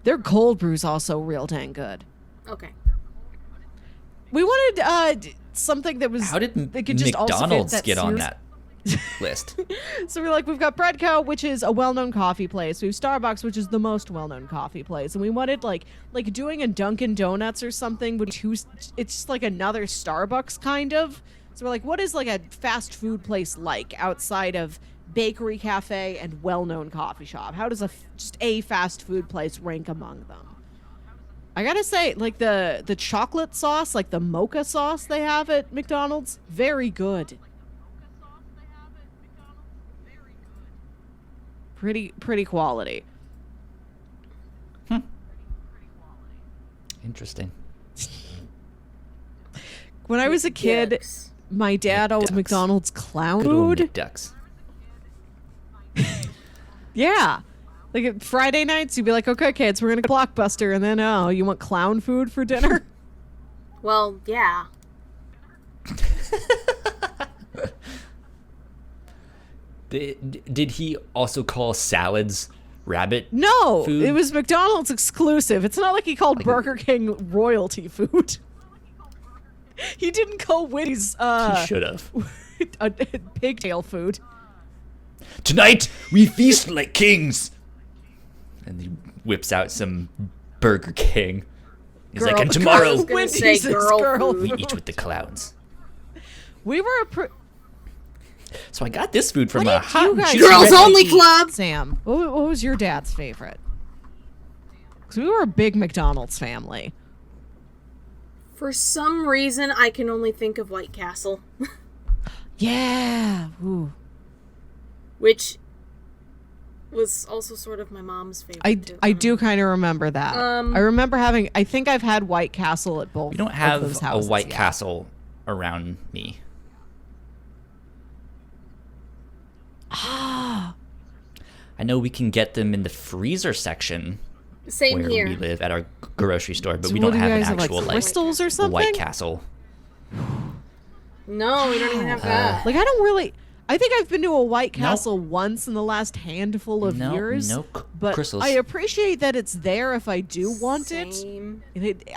Their cold brew's also real dang good. Okay. We wanted something that was How did that could just also fit McDonald's that get on Sears- that list? So we're like, we've got Breadco, which is a well-known coffee place. We have Starbucks, which is the most well-known coffee place, and we wanted like doing a Dunkin' Donuts or something. Would it's just like another Starbucks kind of. So we're like, what is like a fast food place like outside of bakery, cafe, and well-known coffee shop? How does just a fast food place rank among them? I gotta say, like the chocolate sauce, like the mocha sauce they have at McDonald's, very good. Pretty quality. Interesting. When I was a kid, Yucks. my dad always McDucks. McDonald's clown Good old food. McDucks. Yeah. Like at Friday nights, you'd be like, okay, kids, we're gonna go Blockbuster, and then oh, you want clown food for dinner? Well, yeah. Did he also call salads rabbit? No, Food? it was McDonald's exclusive. It's not like he called Burger King royalty food. He didn't call Wendy's He should have. pigtail food. Tonight we feast like kings. And he whips out some Burger King. He's like, and tomorrow gonna Wendy's say is girl girl food. we food. eat with the clowns. We were So I got this food from What a did hot you and guys juicy Girls really Only eat, Club? Sam, what was your dad's favorite? Because we were a big McDonald's family. For some reason, I can only think of White Castle, Yeah. Ooh. which was also sort of my mom's favorite. too. I do kind of remember that. I remember having. I think I've had White Castle at both. We don't of have those a houses, White yeah. Castle around me. I know we can get them in the freezer section Same where here. we live at our grocery store, but So we what don't do you have an guys have, actual like like crystals or something? White Castle. No, we don't even have that. Like I don't really. I think I've been to a White Castle once in the last handful of No, years. no but crystals. I appreciate that it's there if I do want it. Same.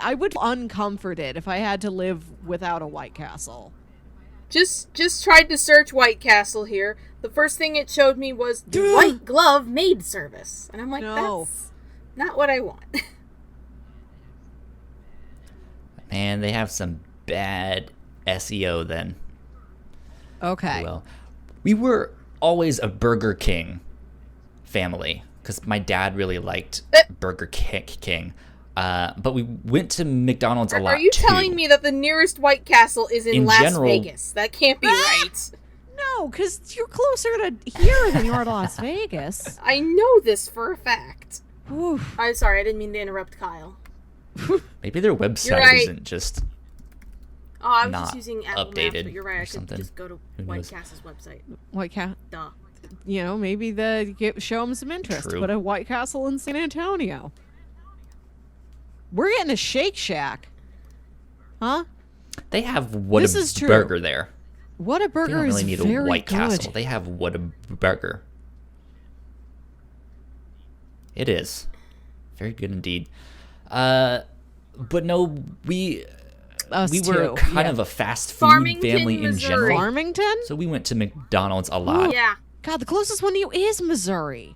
I would feel uncomforted if I had to live without a White Castle. Just tried to search White Castle here. The first thing it showed me was the White Glove maid service, and I'm like, No. that's not what I want. Man, they have some bad SEO then. Okay. Well, we were always a Burger King family because my dad really liked Burger King. But we went to McDonald's a lot Are you too. telling me that the nearest White Castle is in Las general- Vegas? That can't be right. No, because you're closer to here than you are to Las Vegas. I know this for a fact. Oof. I'm sorry, I didn't mean to interrupt Kyle. Maybe their website You're right. isn't just. Oh, I was Not just using Apple Maps, updated but you're right. or I could something. just go to Who White knows? Castle's website. White Castle. Duh. You know, maybe show them some interest. True. Put a White Castle in San Antonio. We're getting a Shake Shack. Huh? They have This is true. Whataburger there. They Whataburger don't really is need very a White good. Castle. They have Whataburger. It is very good indeed. But no, we us we were too. kind Yeah. of a fast food Farmington, family in Missouri. general. Farmington? So we went to McDonald's a lot. Yeah. God, the closest one to you is Missouri.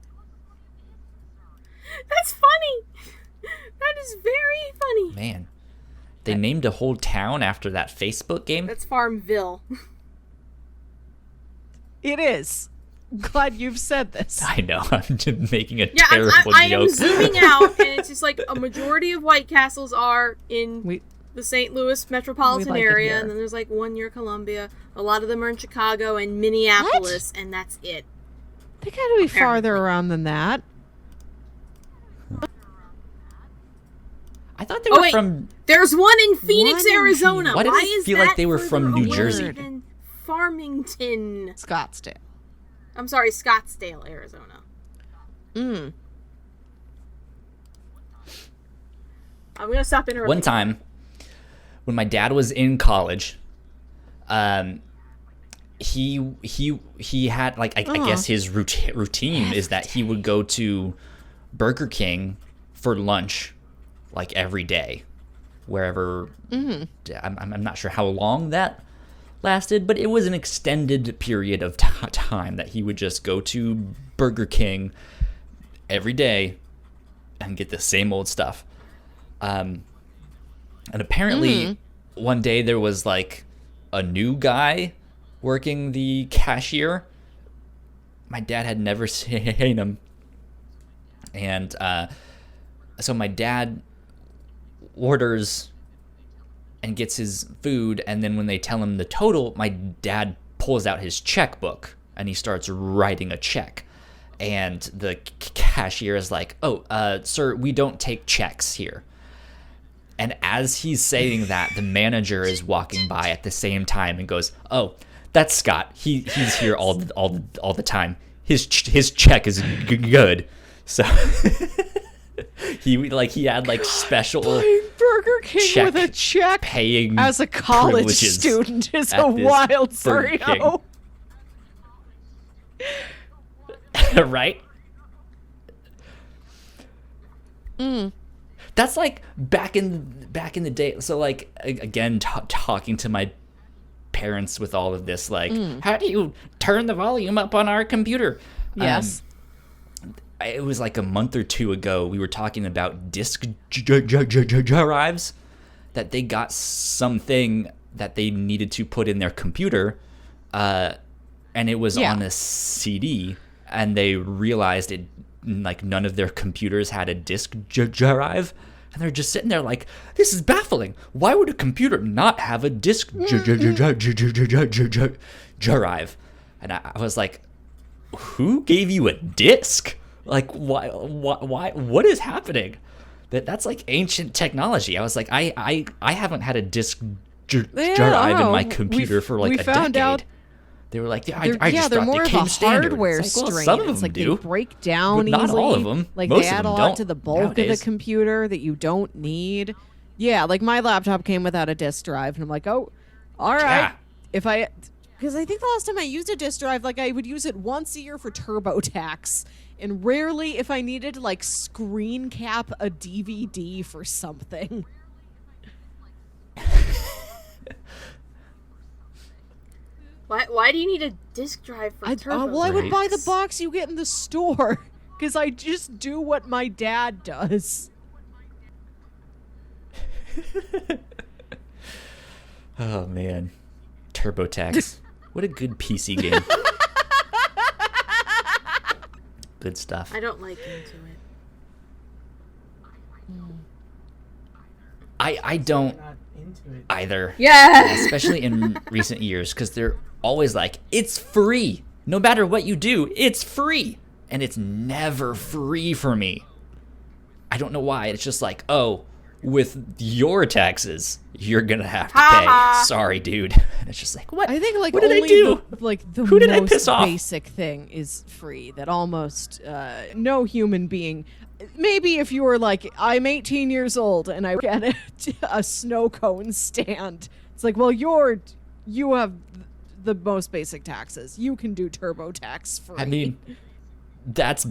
That's funny. That is very funny. Man, they named a whole town after that Facebook game. That's Farmville. It is. Glad you've said this. I know. I'm just making a Yeah, terrible I am joke. zooming out, and it's just like a majority of White Castles are in We the St. Louis metropolitan like it area, here. and then there's like one near Columbia. A lot of them are in Chicago and Minneapolis, and that's it. they got to be Apparently. farther around than that. I thought they Oh, were wait. from. There's one in Phoenix, One in Arizona. Why did Why it is feel like that they were further from New away Jersey? than Farmington. Scottsdale. I'm sorry, Scottsdale, Arizona. Mm. I'm gonna stop interrupting. One time, when my dad was in college, he had like I guess his routine is that he would go to Burger King for lunch, like every day, wherever. I'm not sure how long that lasted, but it was an extended period of time that he would just go to Burger King every day and get the same old stuff. And apparently one day there was like a new guy working the cashier. My dad had never seen him. And so my dad orders and gets his food, and then when they tell him the total, my dad pulls out his checkbook and he starts writing a check. And the cashier is like, "Oh, sir, we don't take checks here." And as he's saying that, the manager is walking by at the same time and goes, "Oh, that's Scott. He's here all the time. His check is good." So he had like special Burger King check with a check paying as a college privileges student is at a this wild Burger scenario. right? That's like back in the day. So like again, talking to my parents with all of this, like, how do you turn the volume up on our computer? Yes. It was like a month or two ago. We were talking about disk drives, that they got something that they needed to put in their computer, and it was on a CD, and they realized it like none of their computers had a disk drive. And they're just sitting there like, this is baffling. Why would a computer not have a disk drive? And I was like, who gave you a disk? Like, why, what is happening? That's like ancient technology. I was like, I haven't had a disk drive in my computer for like a decade. They were like, I just they're thought more they of came a standard. hardware It's like, well, strain. some of It's them like do, they break down but not easily. all of them. Like Most they of add them a lot don't to the bulk of nowadays. the computer that you don't need. Yeah, like my laptop came without a disk drive, and I'm like, oh, all right. Yeah. Because I think the last time I used a disk drive, like I would use it once a year for TurboTax, and rarely if I needed to like screen cap a DVD for something. Why do you need a disk drive for Turbo? Well, I would buy the Right. box you get in the store, because I just do what my dad does. Oh man, TurboTax. What a good PC game. Good stuff. I don't like into it. I don't Not into it. either. Yeah. Especially in recent years, because they're always like, it's free. No matter what you do, it's free. And it's never free for me. I don't know why. It's just like, oh, with your taxes, you're gonna have to pay. Sorry, dude. And it's just like, what? I think like what did I only do? the Who did I most piss off? basic thing is free that almost no human being. Maybe if you were like, I'm 18 years old and I work at a snow cone stand, it's like, well, you have the most basic taxes. You can do TurboTax free. I mean, that's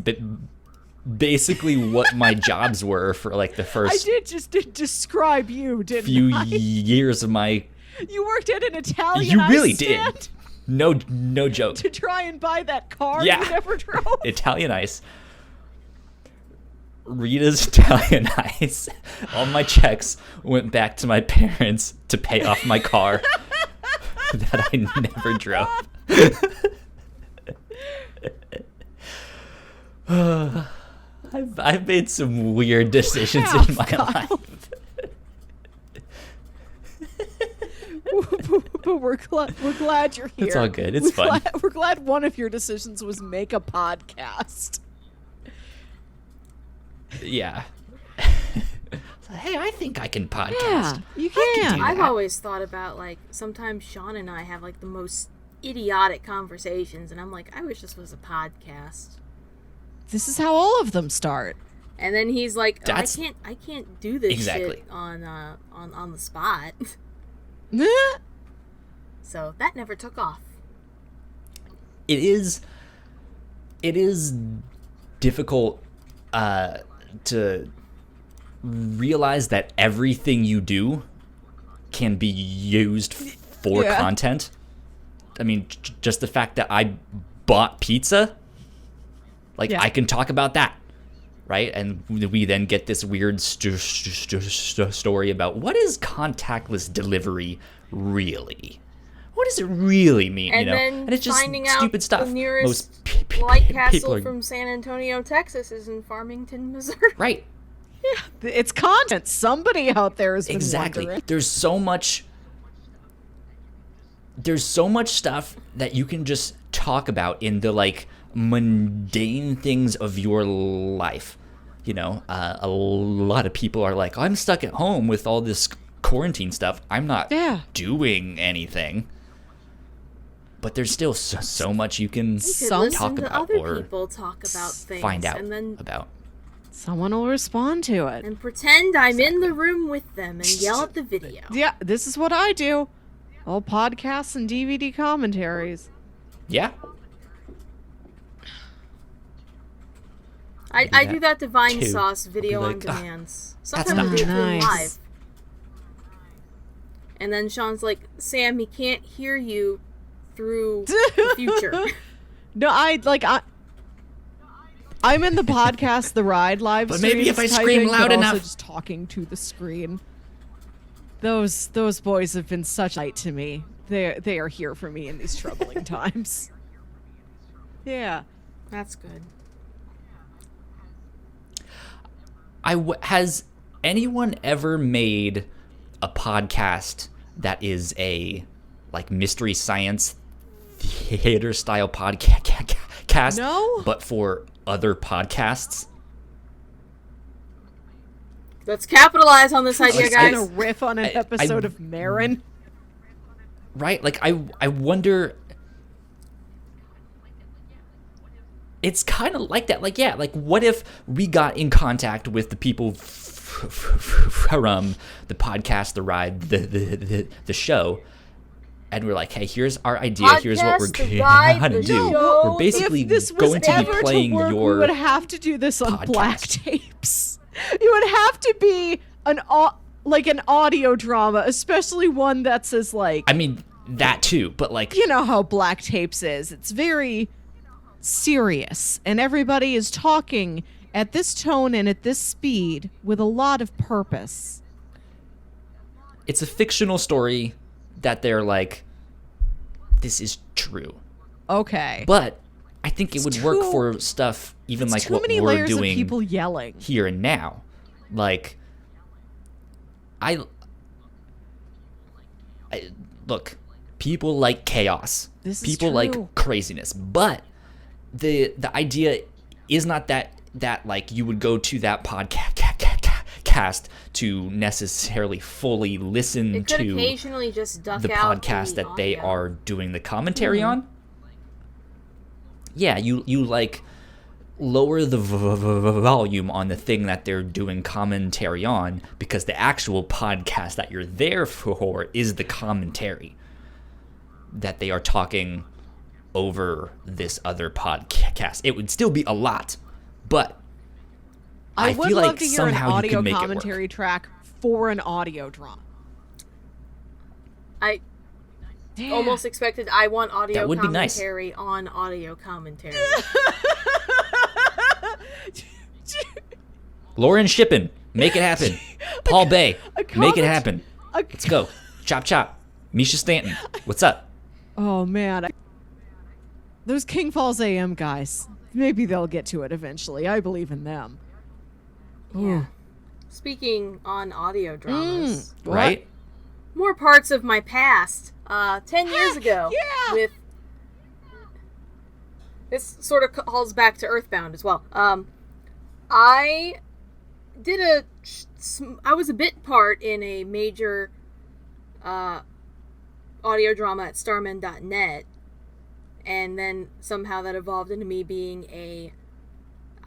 basically what my jobs were for like the I first did just describe you, didn't few I? years of my. You worked at an Italian You really ice stand did. No joke. to try and buy that car Yeah. you never drove. Italian ice. Rita's Italian ice. All my checks went back to my parents to pay off my car that I never drove. I've made some weird decisions in my life. But we're glad you're here. It's all good. It's fun. We're glad one of your decisions was make a podcast. Yeah. Hey, I think I can podcast. Yeah, you I can can. do I've that. always thought about, like, sometimes Sean and I have, like, the most idiotic conversations, and I'm like, I wish this was a podcast. This is how all of them start. And then he's like, oh, That's- I can't do this Exactly. shit on the spot. Nah. So that never took off. It is difficult to realize that everything you do can be used for Yeah. content. I mean, just the fact that I bought pizza, like Yeah. I can talk about that, right? And we then get this weird story about what is contactless delivery really? What does it really mean? And you know, then and it's just finding stupid out stuff. the nearest Most Light people Castle are from San Antonio, Texas is in Farmington, Missouri. right. It's content. Somebody out there has been Exactly. wondering. There's so much stuff that you can just talk about in the like mundane things of your life. You know, a lot of people are like, I'm stuck at home with all this quarantine stuff. I'm not Yeah. doing anything. But there's still so much you can You could Some- listen talk to about other or people talk about things find out and then about. Someone will respond to it. and pretend I'm in the room with them and yell at the video. Yeah, this is what I do. All podcasts and DVD commentaries. Yeah. I do that Divine too. Sauce video I'll on be like, demands. that's Sometimes not I do true. them Nice. live. And then Sean's like, Sam, he can't hear you through the future. No, I'm in the podcast, the ride live But maybe if streams I scream typing, loud but also enough. just talking to the screen. Those boys have been such light to me. They are here for me in these troubling times. Yeah. That's good. Has anyone ever made a podcast that is a like mystery science theater style podcast? No. But for other podcasts? Let's capitalize on this idea, Just guys. gonna riff on an I- episode of Marin. Right? Like I wonder. It's kind of like that. Like, yeah, like what if we got in contact with the people from the podcast, the ride, the show, and we're like, hey, here's our idea. Here's what we're Podcast, the ride, gonna the do. show. We're basically If this was going to ever be playing to work, we your would have to do this on black podcast. tapes. It would have to be an audio drama, especially one that says like, I mean, that too, but like, you know how black tapes is. It's very serious, and everybody is talking at this tone and at this speed with a lot of purpose. it's a fictional story that they're like, this is true. Okay. But I think it would work too- for stuff even It's like too what many we're layers doing of people yelling. here and now. Like, I look, people like chaos. This is People true. like craziness. But the idea is not that like you would go to that podcast to necessarily fully listen It could to occasionally just duck the out podcast the that they audio. are doing the commentary on. Yeah, you like lower the volume on the thing that they're doing commentary on, because the actual podcast that you're there for is the commentary that they are talking over this other podcast. It would still be a lot, but I I would feel love like to hear an somehow you audio could make it work. commentary track for an audio drama. I Damn. almost expected I want audio That would be nice. commentary on audio commentary. Lauren Shippen, make it happen. Paul Bay, make it happen. Let's go. Chop chop. Misha Stanton, what's up? Oh man, those King Falls AM guys. Maybe they'll get to it eventually. I believe in them. Yeah. Speaking on audio dramas, Right? more parts of my past. 10 years ago, yeah! with this sort of calls back to Earthbound as well. I did I was a bit part in a major audio drama at starmen.net, and then somehow that evolved into me being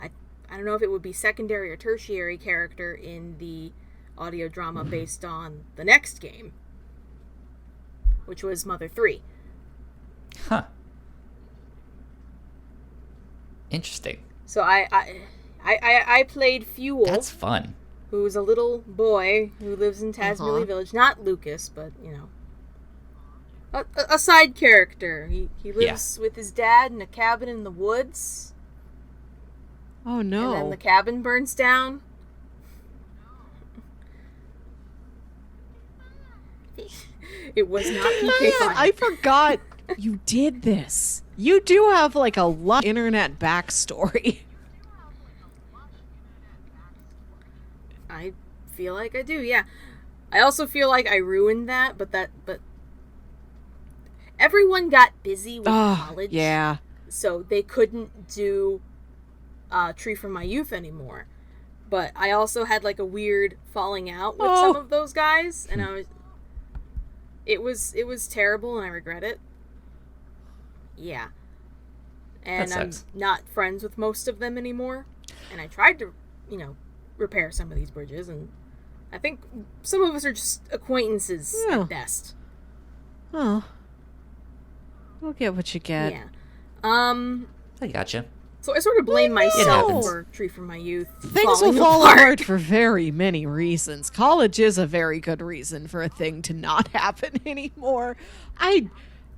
I don't know if it would be secondary or tertiary character in the audio drama based on the next game, which was Mother 3. Huh. Interesting. So I played Fuel, That's fun. who's a little boy who lives in Tasmilly Village. Not Lucas, but, you know, a side character. He lives with his dad in a cabin in the woods. Oh no. And then the cabin burns down. It was not PK fun. I forgot you did this. You do have like a lot of internet backstory. I feel like I do, yeah. I also feel like I ruined that, but everyone got busy with college. Yeah. So they couldn't do Tree from My Youth anymore. But I also had like a weird falling out with some of those guys, and it was terrible, and I regret it. Yeah. And I'm not friends with most of them anymore. And I tried to, repair some of these bridges, and I think some of us are just acquaintances at best. Oh. You'll get what you get. Yeah. I gotcha. So I sort of blame myself happens. for Tree from My Youth. Things will fall apart for very many reasons. College is a very good reason for a thing to not happen anymore. I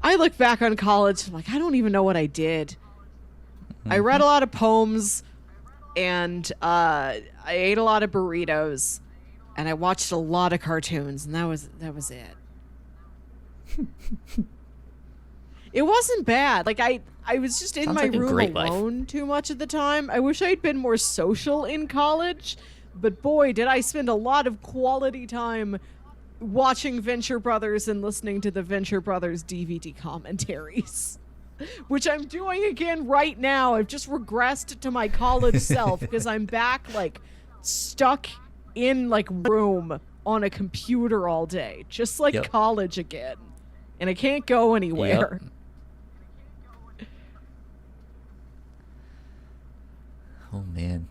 look back on college, I'm like, I don't even know what I did. I read a lot of poems, and I ate a lot of burritos, and I watched a lot of cartoons, and that was it. It wasn't bad. Like I was just in Sounds my like a room great life. alone too much at the time. I wish I'd been more social in college, but boy, did I spend a lot of quality time watching Venture Brothers and listening to the Venture Brothers DVD commentaries. Which I'm doing again right now. I've just regressed to my college self because I'm back like stuck in like room on a computer all day, just like college again. And I can't go anywhere. Yep. Oh, man.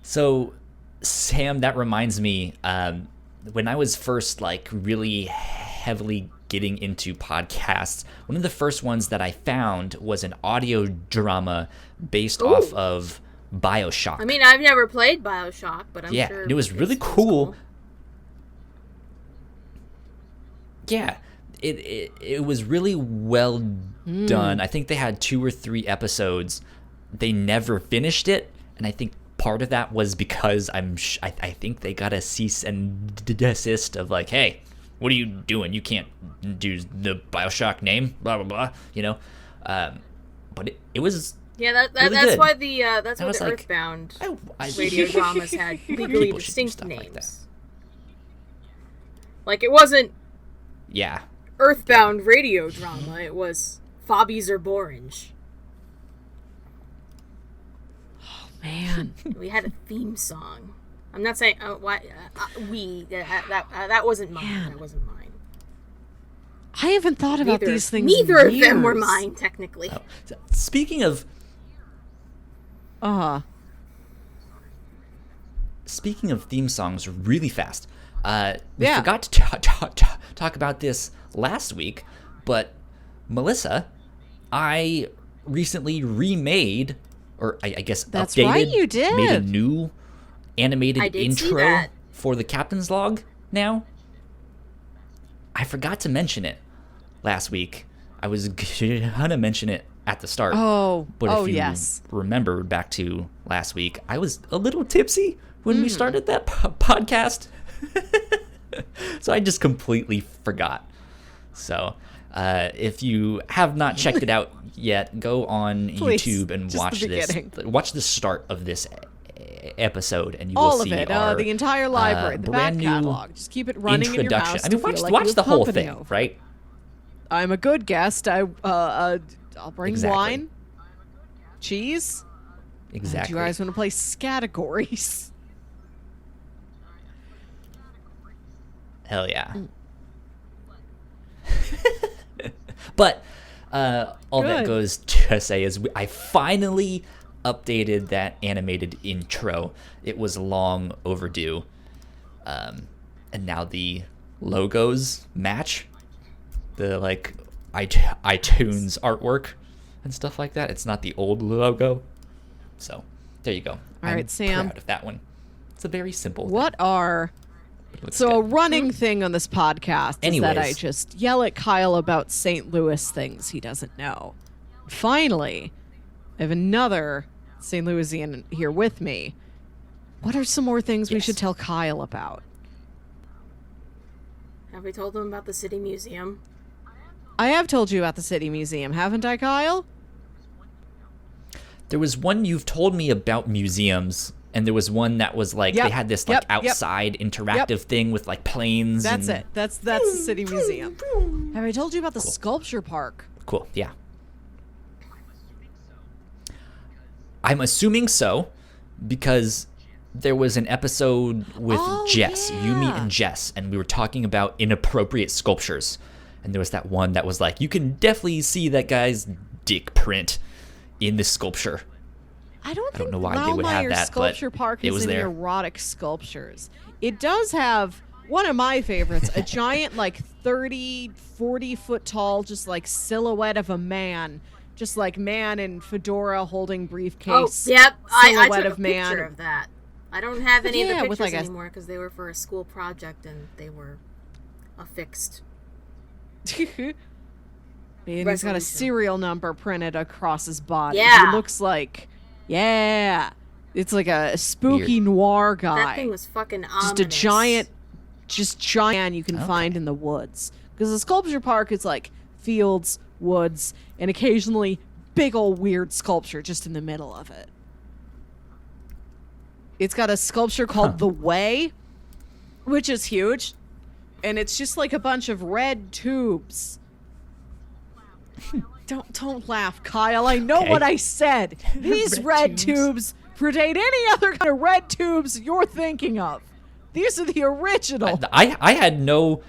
So, Sam, that reminds me, when I was first, like, really heavily getting into podcasts, one of the first ones that I found was an audio drama based off of BioShock. I mean, I've never played BioShock, but I'm sure and it was really cool. Yeah, it was really well done. I think they had 2 or 3 episodes. They never finished it, and I think part of that was because I think they got a cease and desist of like, hey, what are you doing? You can't do the BioShock name, blah blah blah. But it was really that's good. why the like, Earthbound I radio dramas had legally people should do distinct stuff like names. Like it wasn't yeah. Earthbound radio drama. It was Fobbies or Borange. Man. We had a theme song. I'm not saying that wasn't mine. Man. That wasn't mine. I haven't thought about these things. Neither in of them were years. mine, technically. Oh, speaking of theme songs, really fast. We forgot to talk about this last week, but Melissa, I recently remade or I guess That's updated. right, you did. Made a new animated I did see intro that. for the Captain's Log now. I forgot to mention it last week. I was gonna mention it at the start. But if you yes. remember back to last week, I was a little tipsy when we started that podcast. So I just completely forgot. So if you have not checked it out yet, go on Please, YouTube and just watch the this. beginning. Watch the start of this episode, and you will All see of it, our the entire library, the back brand new catalog. Just keep it running in your introduction. house. I mean, to feel watch, like watch you the have whole company thing, over. right? I'm a good guest. I'll bring Exactly. wine, cheese. Exactly. Do you guys want to play categories? Hell yeah. But all that Good. goes to say is I finally updated that animated intro. It was long overdue. And now the logos match the like iTunes artwork and stuff like that. It's not the old logo. So there you go. All right, Sam. Proud of that one. It's a very simple thing. What are It looks so a good. running thing on this podcast is that I Anyways. just yell at Kyle about St. Louis things he doesn't know. Finally, I have another St. Louisian here with me. What are some more things we Yes. should tell Kyle about? Have we told them about the City Museum? I have told you about the City Museum, haven't I, Kyle? There was one you've told me about museums, and there was one that was like Yep, they had this like yep, yep. outside interactive thing with like planes. That's and... it. That's the City Museum. Have I told you about the sculpture park? Cool. Yeah. I'm assuming so, because there was an episode with Oh, Jess, Yumi yeah. and Jess, and we were talking about inappropriate sculptures. And there was that one that was like, you can definitely see that guy's dick print in the sculpture. I don't think know why they would have Raumeier that, but Sculpture Park it is was any there. erotic sculptures. It does have one of my favorites, a giant like 30, 40 foot tall, just like silhouette of a man. Just like man in fedora holding briefcase. Oh, yep. I silhouette took of a man. picture of that. I don't have any Yeah, of the with, pictures like, a- anymore because they were for a school project and they were affixed. And he's got a Resolution. serial number printed across his body. Yeah. He looks like, yeah. It's like a spooky noir guy. That thing was fucking ominous. Just a giant man you can find in the woods. Because the sculpture park is like fields, woods, and occasionally big old weird sculpture just in the middle of it. It's got a sculpture called The Way, which is huge. And it's just like a bunch of red tubes. Don't laugh, Kyle. I know Okay. what I said. These red tubes predate any other kind of red tubes you're thinking of. These are the original. I had no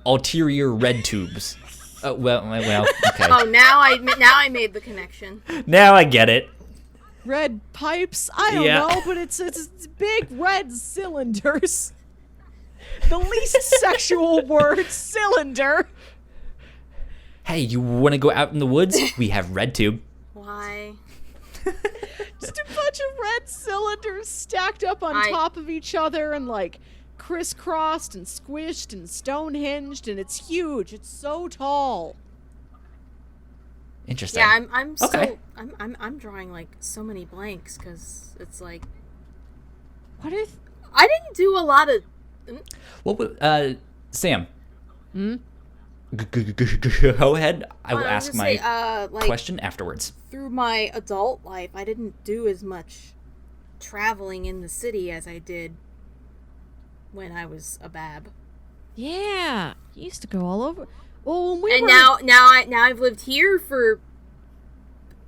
ulterior red tubes. Well, okay. Oh, now I made the connection. Now I get it. Red pipes? I don't Yeah. know, but it's big red cylinders. The least sexual word, cylinder. Hey, you want to go out in the woods? We have red tube. Why? Just a bunch of red cylinders stacked up on top of each other and like crisscrossed and squished and stone-hinged, and it's huge. It's so tall. Interesting. Yeah, I'm Okay. so I'm drawing like so many blanks because it's like What if I didn't do a lot of. Sam. Hmm? Go ahead. I will was ask gonna my say, like, question afterwards. through my adult life, I didn't do as much traveling in the city as I did when I was a bab. Yeah, he used to go all over. Well, when we And were now I've lived here for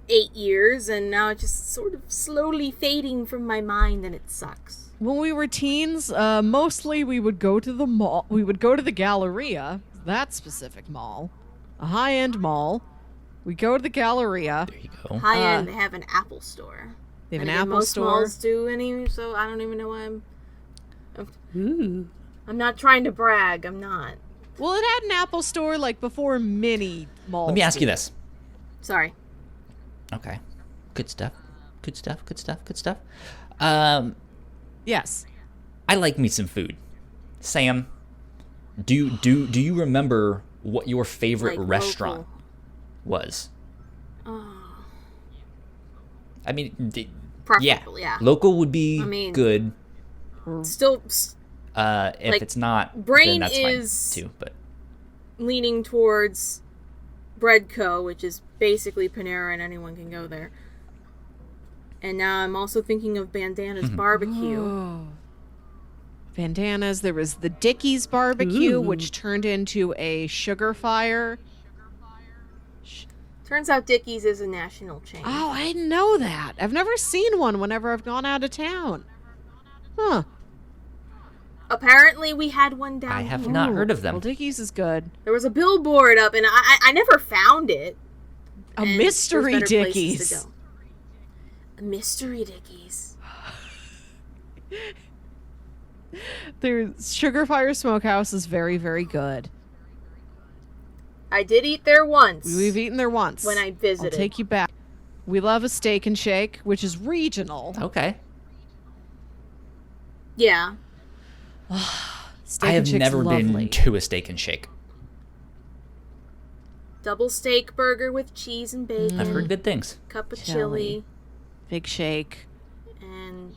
8 years, and now it's just sort of slowly fading from my mind, and it sucks. when we were teens, mostly we would go to the mall. We would go to the Galleria, that specific mall, a high-end mall. We go to the Galleria. There you go. High end, they have an Apple store. They have an And again, Apple most store. malls do any, so I don't even know why Ooh. I'm not trying to brag. I'm not. Well, it had an Apple store like before many malls. Let me ask you did. this. Sorry. Okay. Good stuff. Good stuff. Good stuff. Good stuff. Yes. I like me some food. Sam, do you remember what your favorite Like restaurant local. was? Oh, I mean, preferable, yeah. Local would be I mean, good. Still If like, it's not, then brain that's is- fine too. But leaning towards Bread Co., which is basically Panera and anyone can go there. And now I'm also thinking of Bandana's Barbecue. Oh. Bandanas. There was the Dickie's Barbecue, Ooh. which turned into a Sugar Fire. Turns out Dickie's is a national chain. Oh, I didn't know that. I've never seen one whenever I've gone out of town. Huh. Apparently we had one down I have here. not heard of them. Well, Dickie's is good. There was a billboard up, and I never found it. A And mystery there's better places Dickie's. to go. A mystery Dickie's. There's Sugar Fire Smokehouse is very, very good. I did eat there once. We've eaten there once. When I visited. I'll take you back. We love a Steak and Shake, which is regional. okay. Yeah. Steak I and have Shake's never lovely. been to a Steak and Shake. Double steak burger with cheese and bacon. I've heard good things. Cup of Chili. chili. Big Shake. And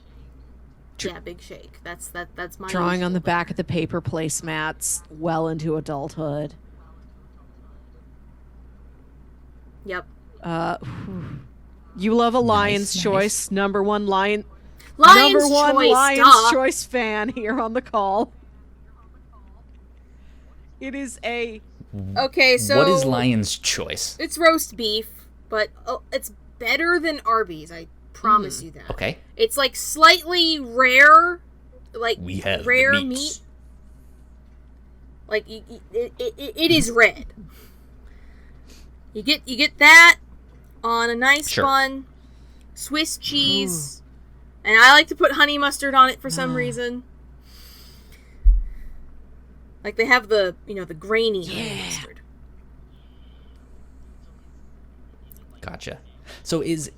Tr- yeah, big shake. That's my Drawing on usual the back of the paper placemats well into adulthood. Yep. You love a Lion's nice. Choice. Number one Lion's Lion's duh. Choice fan here on the call. It is a Okay, so What is Lion's Choice? It's roast beef, but it's better than Arby's. I promise you that. Okay. It's like slightly rare, like We have rare the meats. meat. Like it is red. You get that on a nice Sure. bun, Swiss cheese, and I like to put honey mustard on it for some reason. Like they have the the grainy honey mustard. Gotcha. So is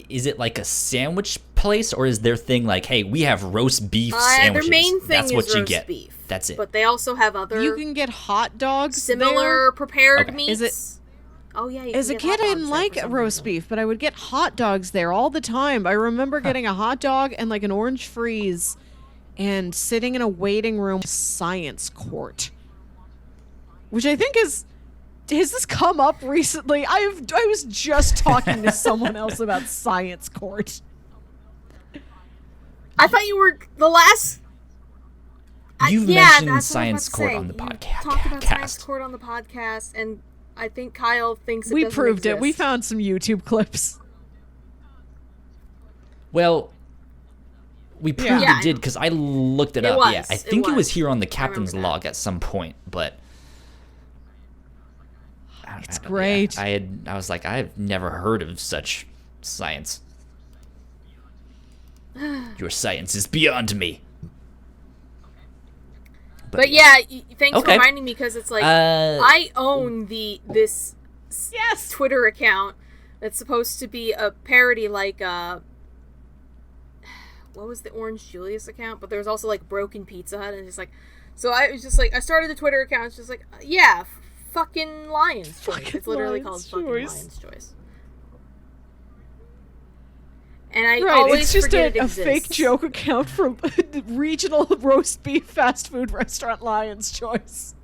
it like a sandwich place, or is their thing like, hey, we have roast beef sandwiches? Their main thing That's is what you roast get. beef. That's it. But they also have other you can get hot dogs similar there. prepared Okay. meats. Is it- Oh yeah. You As a can get kid, hot I dogs didn't there like for some roast reason. beef, but I would get hot dogs there all the time. I remember getting a hot dog and like an orange freeze and sitting in a waiting room science court. Which I think has this come up recently? I was just talking to someone else about science court. I thought you were the last. You've yeah, mentioned that's what I was science about to court say. on the You podcast. talked about science court on the podcast, and I think Kyle thinks it We doesn't proved it. We exist. found some YouTube clips. Well, we proved Yeah. it did because I looked it It up. was. Yeah, I It think it was was. here on the captain's that. log at some point, but It's great. I was like, I've never heard of such science. Your science is beyond me. But yeah, thanks Okay. for reminding me because it's like I own this Yes. Twitter account that's supposed to be a parody, like what was the Orange Julius account? But there was also like Broken Pizza Hut, and it's like, so I was just like, I started the Twitter account. It's just like, yeah, fucking Lion's Choice. Fucking It's literally Lion's called fucking Choice. Lion's Choice. And I Right, always it's just forget it a fake exists. joke account for regional roast beef fast food restaurant Lion's Choice.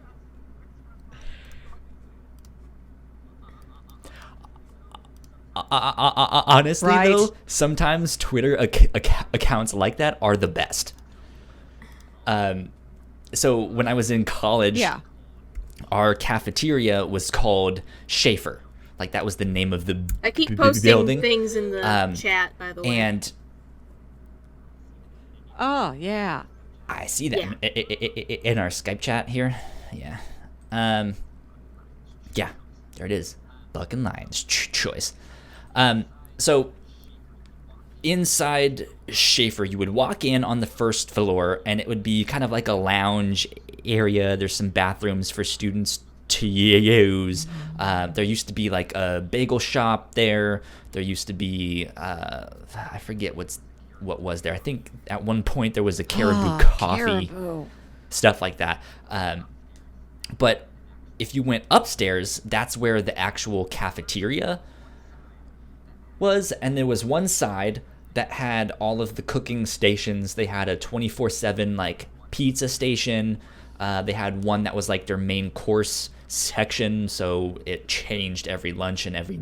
Honestly, Right. though, sometimes Twitter accounts like that are the best. So when I was in college, Yeah. our cafeteria was called Schaefer. Like that was the name of the I keep b- posting building. things in the chat, by the way. And Oh, yeah. I see that Yeah. in our Skype chat here. Yeah. Yeah, there it is. Bucking Lions Choice. So inside Schaefer, you would walk in on the first floor, and it would be kind of like a lounge area. There's some bathrooms for students to use. There used to be like a bagel shop there. There used to be I forget what was there. I think at one point there was a Caribou coffee, Caribou. stuff like that. But if you went upstairs, that's where the actual cafeteria was, and there was one side that had all of the cooking stations. They had a 24/7 like pizza station. They had one that was like their main course section, so it changed every lunch and every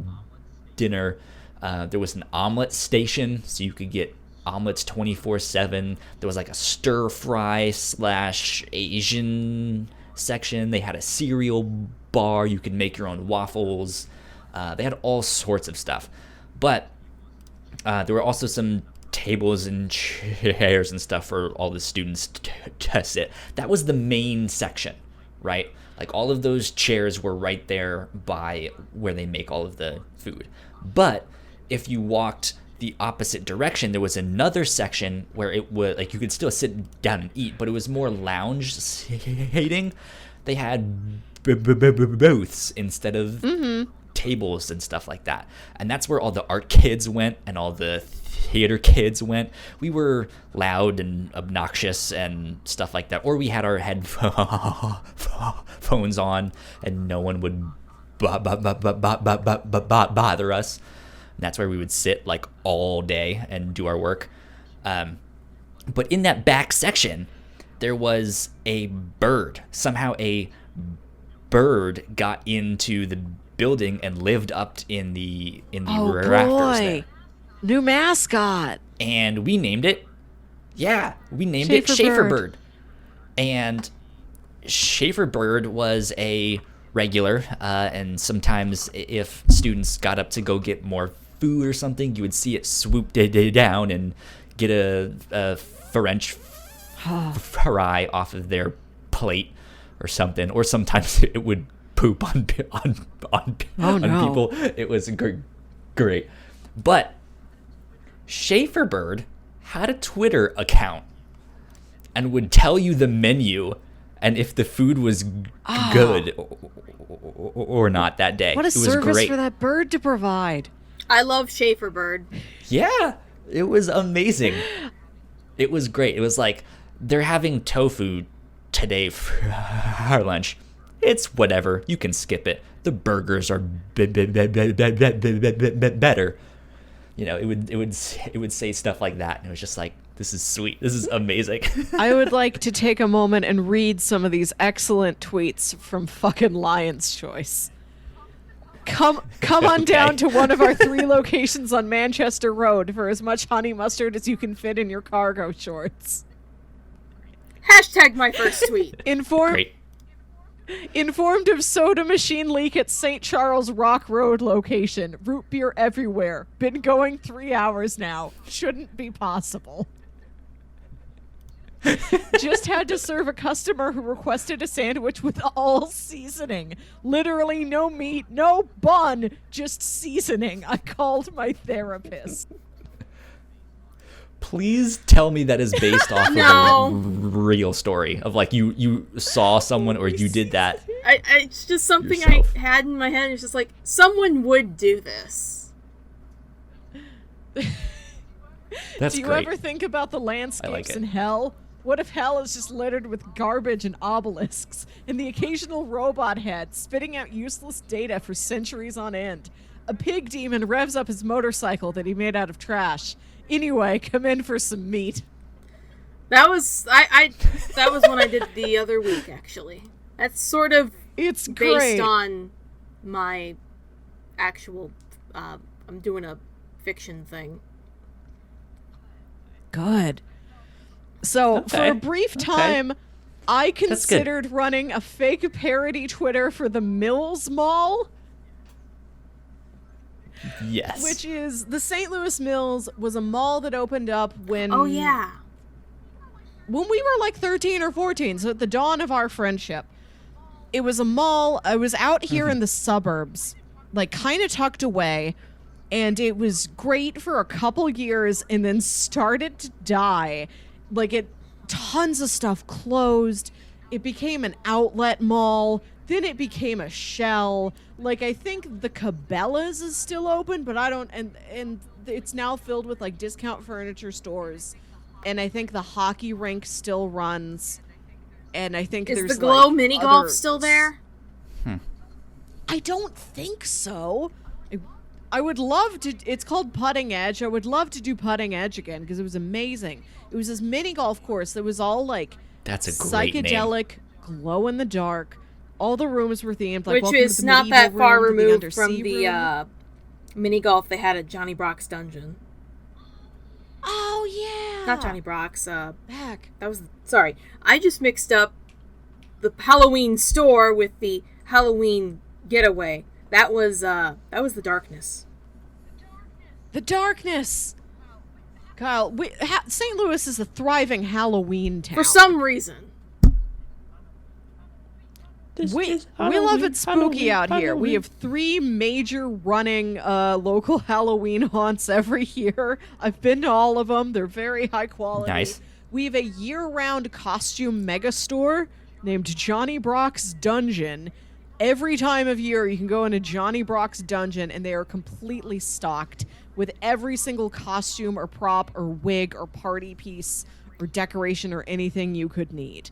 dinner. There was an omelet station, so you could get omelets 24/7. There was like a stir fry / Asian section. They had a cereal bar. You could make your own waffles. They had all sorts of stuff. But there were also some tables and chairs and stuff for all the students to sit. That was the main section, right? Like all of those chairs were right there by where they make all of the food. But if you walked the opposite direction, there was another section where it was like you could still sit down and eat, but it was more lounge seating. They had booths instead of tables and stuff like that. And that's where all the art kids went and all the theater kids went. We were loud and obnoxious and stuff like that. Or we had our headphones on and no one would bother us. And that's where we would sit like all day and do our work. But in that back section, there was a bird. Somehow a bird got into the building and lived up in the rafters there. New mascot. And we named it Schaefer Bird. And Schaefer Bird was a regular, and sometimes if students got up to go get more food or something, you would see it swoop down and get a French fry off of their plate or something. Or sometimes it would poop on people. It was great. But Schaefer Bird had a Twitter account and would tell you the menu and if the food was good or not that day. What a service for that bird to provide. I love Schaefer Bird. Yeah, it was amazing. It was great. It was like, they're having tofu today for our lunch. It's whatever. You can skip it. The burgers are better. You know, it would say stuff like that, and it was just like, this is sweet. This is amazing. I would like to take a moment and read some of these excellent tweets from fucking Lion's Choice. Come on down to one of our 3 locations on Manchester Road for as much honey mustard as you can fit in your cargo shorts. Hashtag my first tweet. Great. Informed of soda machine leak at St. Charles Rock Road location. Root beer everywhere. Been going 3 hours now. Shouldn't be possible. Just had to serve a customer who requested a sandwich with all seasoning. Literally no meat, no bun, just seasoning. I called my therapist. Please tell me that is based off of a real story of like you saw someone or you did that. It's just something yourself. I had in my head. It's just like, someone would do this. That's Do you great. ever think about the I landscapes like it. in hell? What if hell is just littered with garbage and obelisks, and the occasional robot head spitting out useless data for centuries on end? A pig demon revs up his motorcycle that he made out of trash. Anyway, come in for some meat. That was that was one I did the other week, actually. That's sort of It's based great. on my actual I'm doing a fiction thing. Good. So, for Okay. a brief Okay. time, I good. considered running a fake parody Twitter for the Mills Mall, Yes. which is the St. Louis Mills was a mall that opened up when Oh yeah. when we were like 13 or 14, so at the dawn of our friendship. It was a mall. I was out here in the suburbs, like kind of tucked away, and it was great for a couple years and then started to die. Like tons of stuff closed. It became an outlet mall. Then it became a shell. Like, I think the Cabela's is still open, but I don't, and it's now filled with like discount furniture stores. And I think the hockey rink still runs. And I think Is there's the Glow like mini other... golf still there? I don't think so. I would love to. It's called Putting Edge. I would love to do Putting Edge again because it was amazing. It was this mini golf course that was all like That's a great psychedelic, glow in the dark. All the rooms were themed, like Which welcome to is the not that medieval far room, to the removed undersea from the room. mini golf they had at Johnny Brock's dungeon. Oh yeah, Not Johnny Brock's. Back. That was sorry. I just mixed up the Halloween store with the Halloween getaway. That was the darkness. The darkness. Kyle, St. Louis is a thriving Halloween town. For some reason. We love it spooky out here. We have 3 major running local Halloween haunts every year. I've been to all of them. They're very high quality. Nice. We have a year-round costume mega store named Johnny Brock's Dungeon. Every time of year, you can go into Johnny Brock's Dungeon, and they are completely stocked with every single costume or prop or wig or party piece or decoration or anything you could need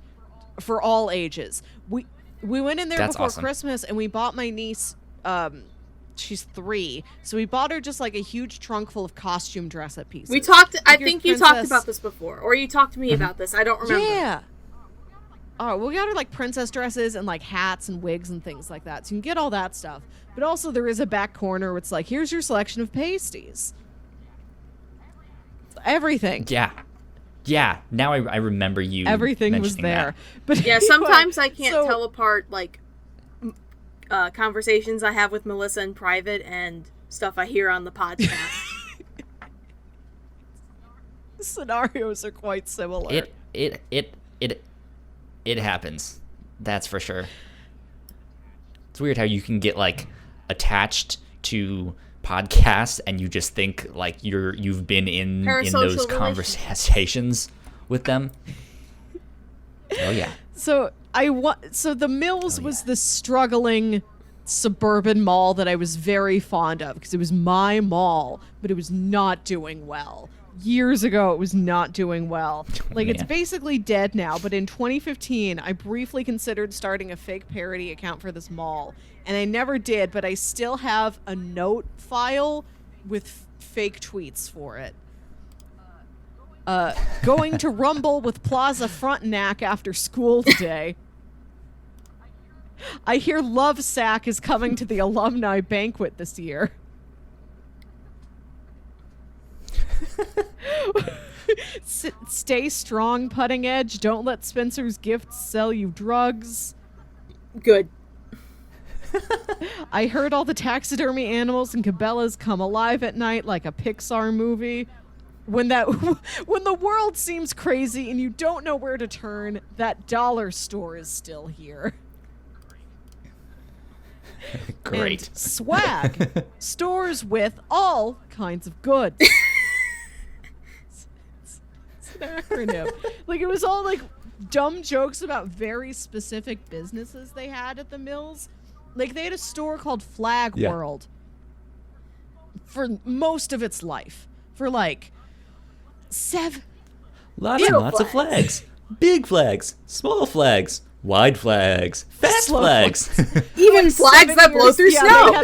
for all ages. We went in there That's before awesome. Christmas, and we bought my niece, she's 3, so we bought her just like a huge trunk full of costume dress-up pieces. We talked. I Like your think you talked princess- about this before, or you talked to me about this. I don't remember. Yeah. Oh, we got her like princess dresses and like hats and wigs and things like that. So you can get all that stuff. But also there is a back corner where it's like, here's your selection of pasties. Everything. Yeah. Now I remember you. Everything was mentioning there. that. But Yeah, anyway, sometimes I can't so- tell apart like conversations I have with Melissa in private and stuff I hear on the podcast. Scenarios are quite similar. It happens. That's for sure. It's weird how you can get like attached to podcasts and you just think like you've been in Parasocial those conversations with them. Oh yeah. So so the Mills was the struggling suburban mall that I was very fond of because it was my mall, but it was not doing well. Years ago, it was not doing well. Like, it's man. basically dead now, but in 2015, I briefly considered starting a fake parody account for this mall, and I never did, but I still have a note file with fake tweets for it. Going to Rumble with Plaza Frontenac after school today. I hear Love Sack is coming to the alumni banquet this year. Stay strong, Putting Edge. Don't let Spencer's Gifts sell you drugs. Good. I heard all the taxidermy animals in Cabela's come alive at night like a Pixar movie. When the world seems crazy and you don't know where to turn, that dollar store is still here. Great. And swag. Stores with all kinds of goods. It's an acronym. Like, it was all like dumb jokes about very specific businesses they had at the Mills. Like, they had a store called Flag Yeah. World for most of its life. For like Lots and lots of flags. Big flags, small flags, wide flags, fast Slow flags. Even flags 7 that blow years, through yeah, snow.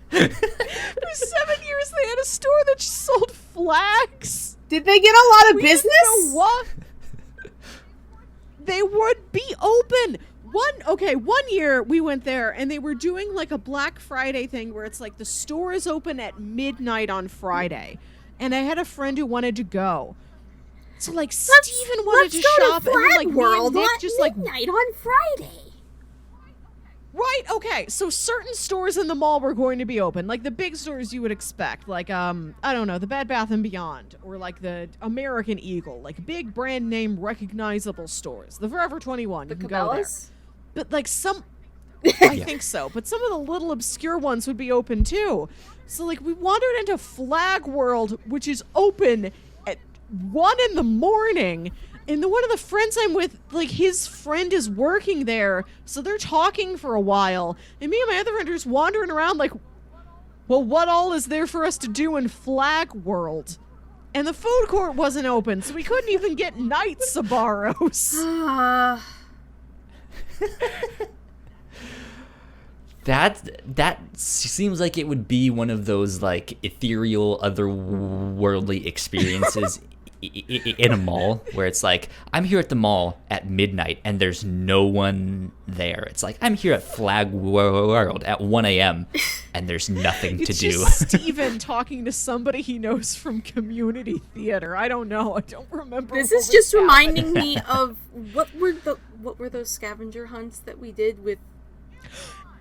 For 7 years, they had a store that just sold flags. Did they get a lot of We didn't know business? what? They would be open. One year we went there and they were doing like a Black Friday thing where it's like the store is open at midnight on Friday. And I had a friend who wanted to go. So like Steven wanted to shop and then like me and Nick just like midnight on Friday. right, okay. So certain stores in the mall were going to be open, like the big stores you would expect, like I don't know, the Bed Bath and Beyond, or like the American Eagle, like big brand name recognizable stores. The Forever 21, The you can go there. Cabela's? But like some, I think so. But some of the little obscure ones would be open too. So like we wandered into Flag World, which is open at 1 a.m, And one of the friends I'm with, like, his friend is working there, so they're talking for a while. And me and my other friend are just wandering around like, well, what all is there for us to do in Flag World? And the food court wasn't open, so we couldn't even get night Sabaros. That seems like it would be one of those, like, ethereal, otherworldly experiences in a mall, where it's like, I'm here at the mall at midnight and there's no one there. It's like, I'm here at Flag World at 1 a.m. and there's nothing to do. It's just Steven talking to somebody he knows from community theater. I don't know. I don't remember. This is just reminding me of what were those scavenger hunts that we did with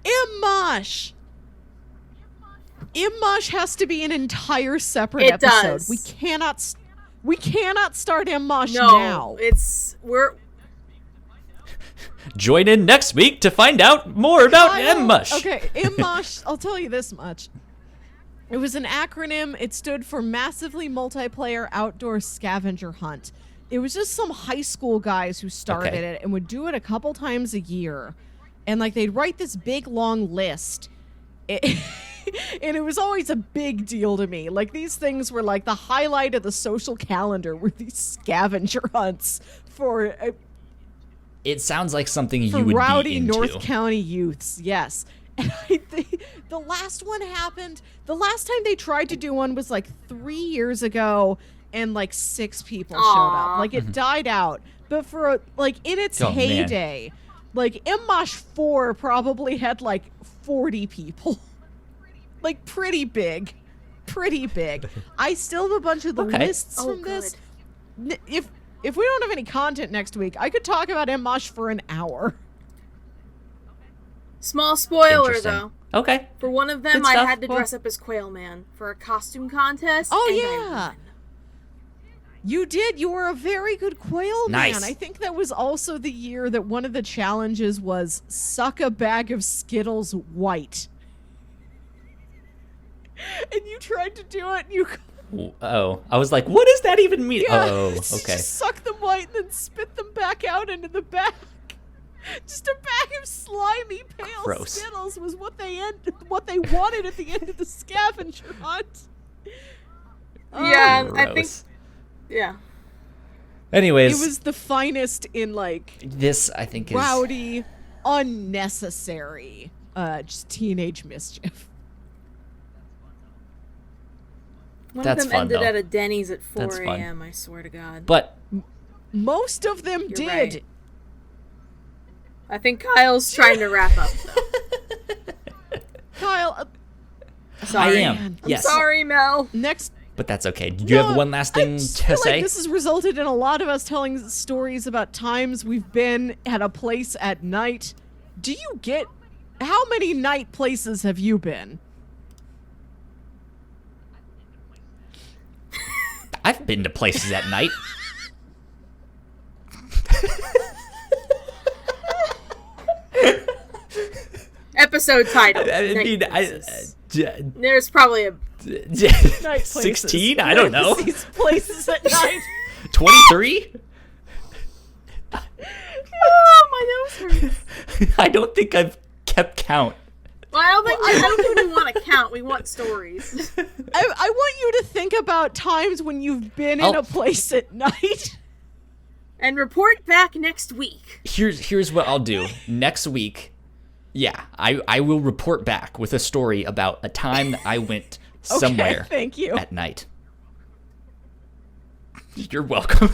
Immosh. Immosh has to be an entire separate It episode. does. We cannot start Immosh No, now. we're Join in next week to find out more about Immosh. Okay, Immosh, I'll tell you this much. It was an acronym. It stood for Massively Multiplayer Outdoor Scavenger Hunt. It was just some high school guys who started it and would do it a couple times a year. And, like, they'd write this big, long list. And it was always a big deal to me. Like, these things were, like, the highlight of the social calendar were these scavenger hunts for It sounds like something you would rowdy be into. North County youths, yes. And I think the last one happened. The last time they tried to do one was like 3 years ago, and like 6 people showed up. Like, it died out. But for like in its heyday, like Immosh 4 probably had like 40 people. Like, pretty big. I still have a bunch of the lists from this. If we don't have any content next week, I could talk about Immosh for an hour. small spoiler though. Okay. For one of them, Good I stuff. had to dress up as Quail Man for a costume contest. Oh, and I yeah. won. You did. You were a very good Quail Man. Nice. I think that was also the year that one of the challenges was suck a bag of Skittles white. And you tried to do it, and you... Oh, I was like, what does that even mean? Yeah, Oh, you okay. just suck them white and then spit them back out into the bag. Just a bag of slimy, pale Gross. Skittles was what they wanted at the end of the scavenger hunt. Yeah, I think. Gross. Yeah. Anyways, It was the finest in, like, this, I think, is... rowdy, unnecessary, just teenage mischief. One That's of them fun, ended though. at a Denny's at 4 That's fun. a.m., I swear to God. But Most of them You're did. right. I think Kyle's trying to wrap up, though. Kyle, I Sorry. am. Man. Yes. Sorry, Mel. next... But that's okay. Do you have one last thing I just to feel say? Like this has resulted in a lot of us telling stories about times we've been at a place at night. Do you get... How many night places have you been? I've been to places at night. Episode title. I Night mean, Places. There's probably a... Night places. 16? I don't know. These places at night. 23? Oh, my nose hurts. I don't think I've kept count. Well, I don't think we want to count. We want stories. I want you to think about times when you've been in Oh. a place at night. And report back next week. Here's what I'll do. Next week, yeah, I will report back with a story about a time that I went somewhere Okay, thank you. at night. You're welcome.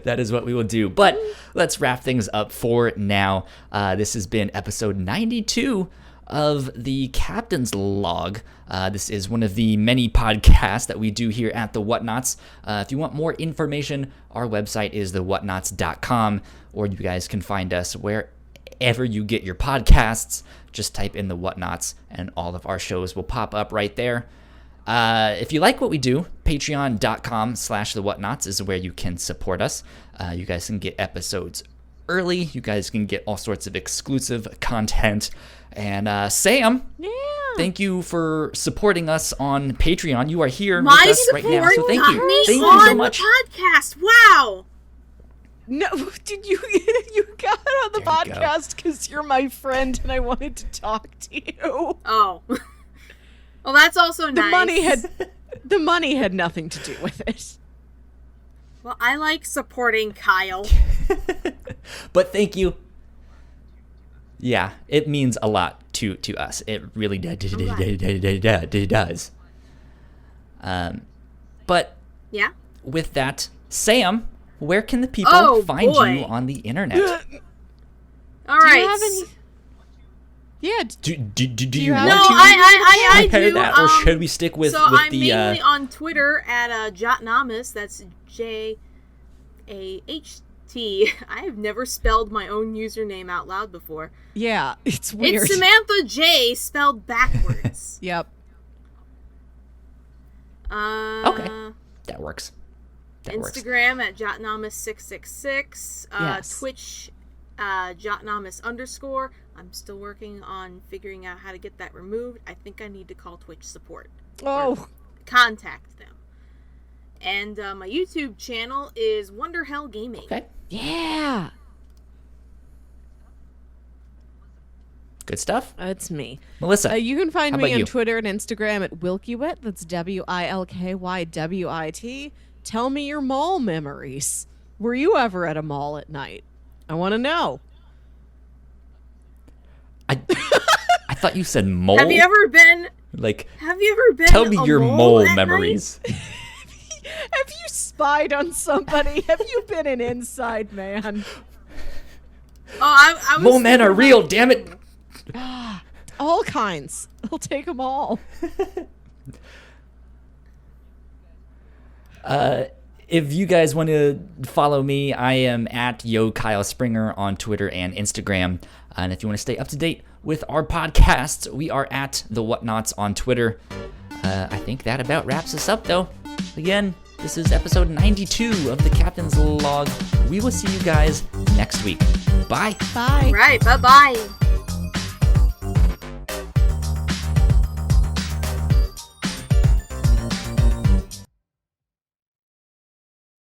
That is what we will do. But let's wrap things up for now. This has been episode 92 of the Captain's Log. This is one of the many podcasts that we do here at the Whatnauts. If you want more information, our website is thewhatnauts.com, or you guys can find us wherever you get your podcasts. Just type in the Whatnauts, and all of our shows will pop up right there. If you like what we do, patreon.com/thewhatnauts is where you can support us. You guys can get episodes early. You guys can get all sorts of exclusive content. And Sam, Yeah. Thank you for supporting us on Patreon. You are here My with us right now, so thank you. me Thank you on so much. the podcast. Wow. No, did you got on the There you go. podcast because you're my friend and I wanted to talk to you. Oh. Well, that's also The nice. the money had nothing to do with it. Well, I like supporting Kyle. But thank you. Yeah, it means a lot to us. It really does. But Yeah. with that, Sam, where can the people Oh, find boy. you on the internet? All Do right. you have any? Yeah. Do you you have- want No, to I compare do. that, or should we stick with So with I'm the? mainly on Twitter at Jotnamus. That's JAHT. I have never spelled my own username out loud before. Yeah, it's weird. It's Samantha J spelled backwards. Yep. Okay, that works. That works. Instagram at Jotnamus666. Yes. Twitch, Jotnamus_. I'm still working on figuring out how to get that removed. I think I need to call Twitch support. Oh, Contact them. And my YouTube channel is Wonderhell Gaming. Okay, yeah. good stuff. That's me. Melissa, You can find how me about on you? Twitter and Instagram at Wilkywit. That's WILKYWIT. Tell me your mall memories. Were you ever at a mall at night? I want to know. I thought you said mole. Have you ever been tell me a your mole mole at memories. Have you spied on somebody? Have you been an inside man? Oh, I was Mole men are thinking real. about- Damn it. All kinds. I'll take them all. If you guys want to follow me, I am at Yo Kyle Springer on Twitter and Instagram. And if you want to stay up to date with our podcasts, we are at the Whatnauts on Twitter. I think that about wraps us up, though. Again, this is episode 92 of the Captain's Log. We will see you guys next week. Bye. Bye. Right, bye-bye.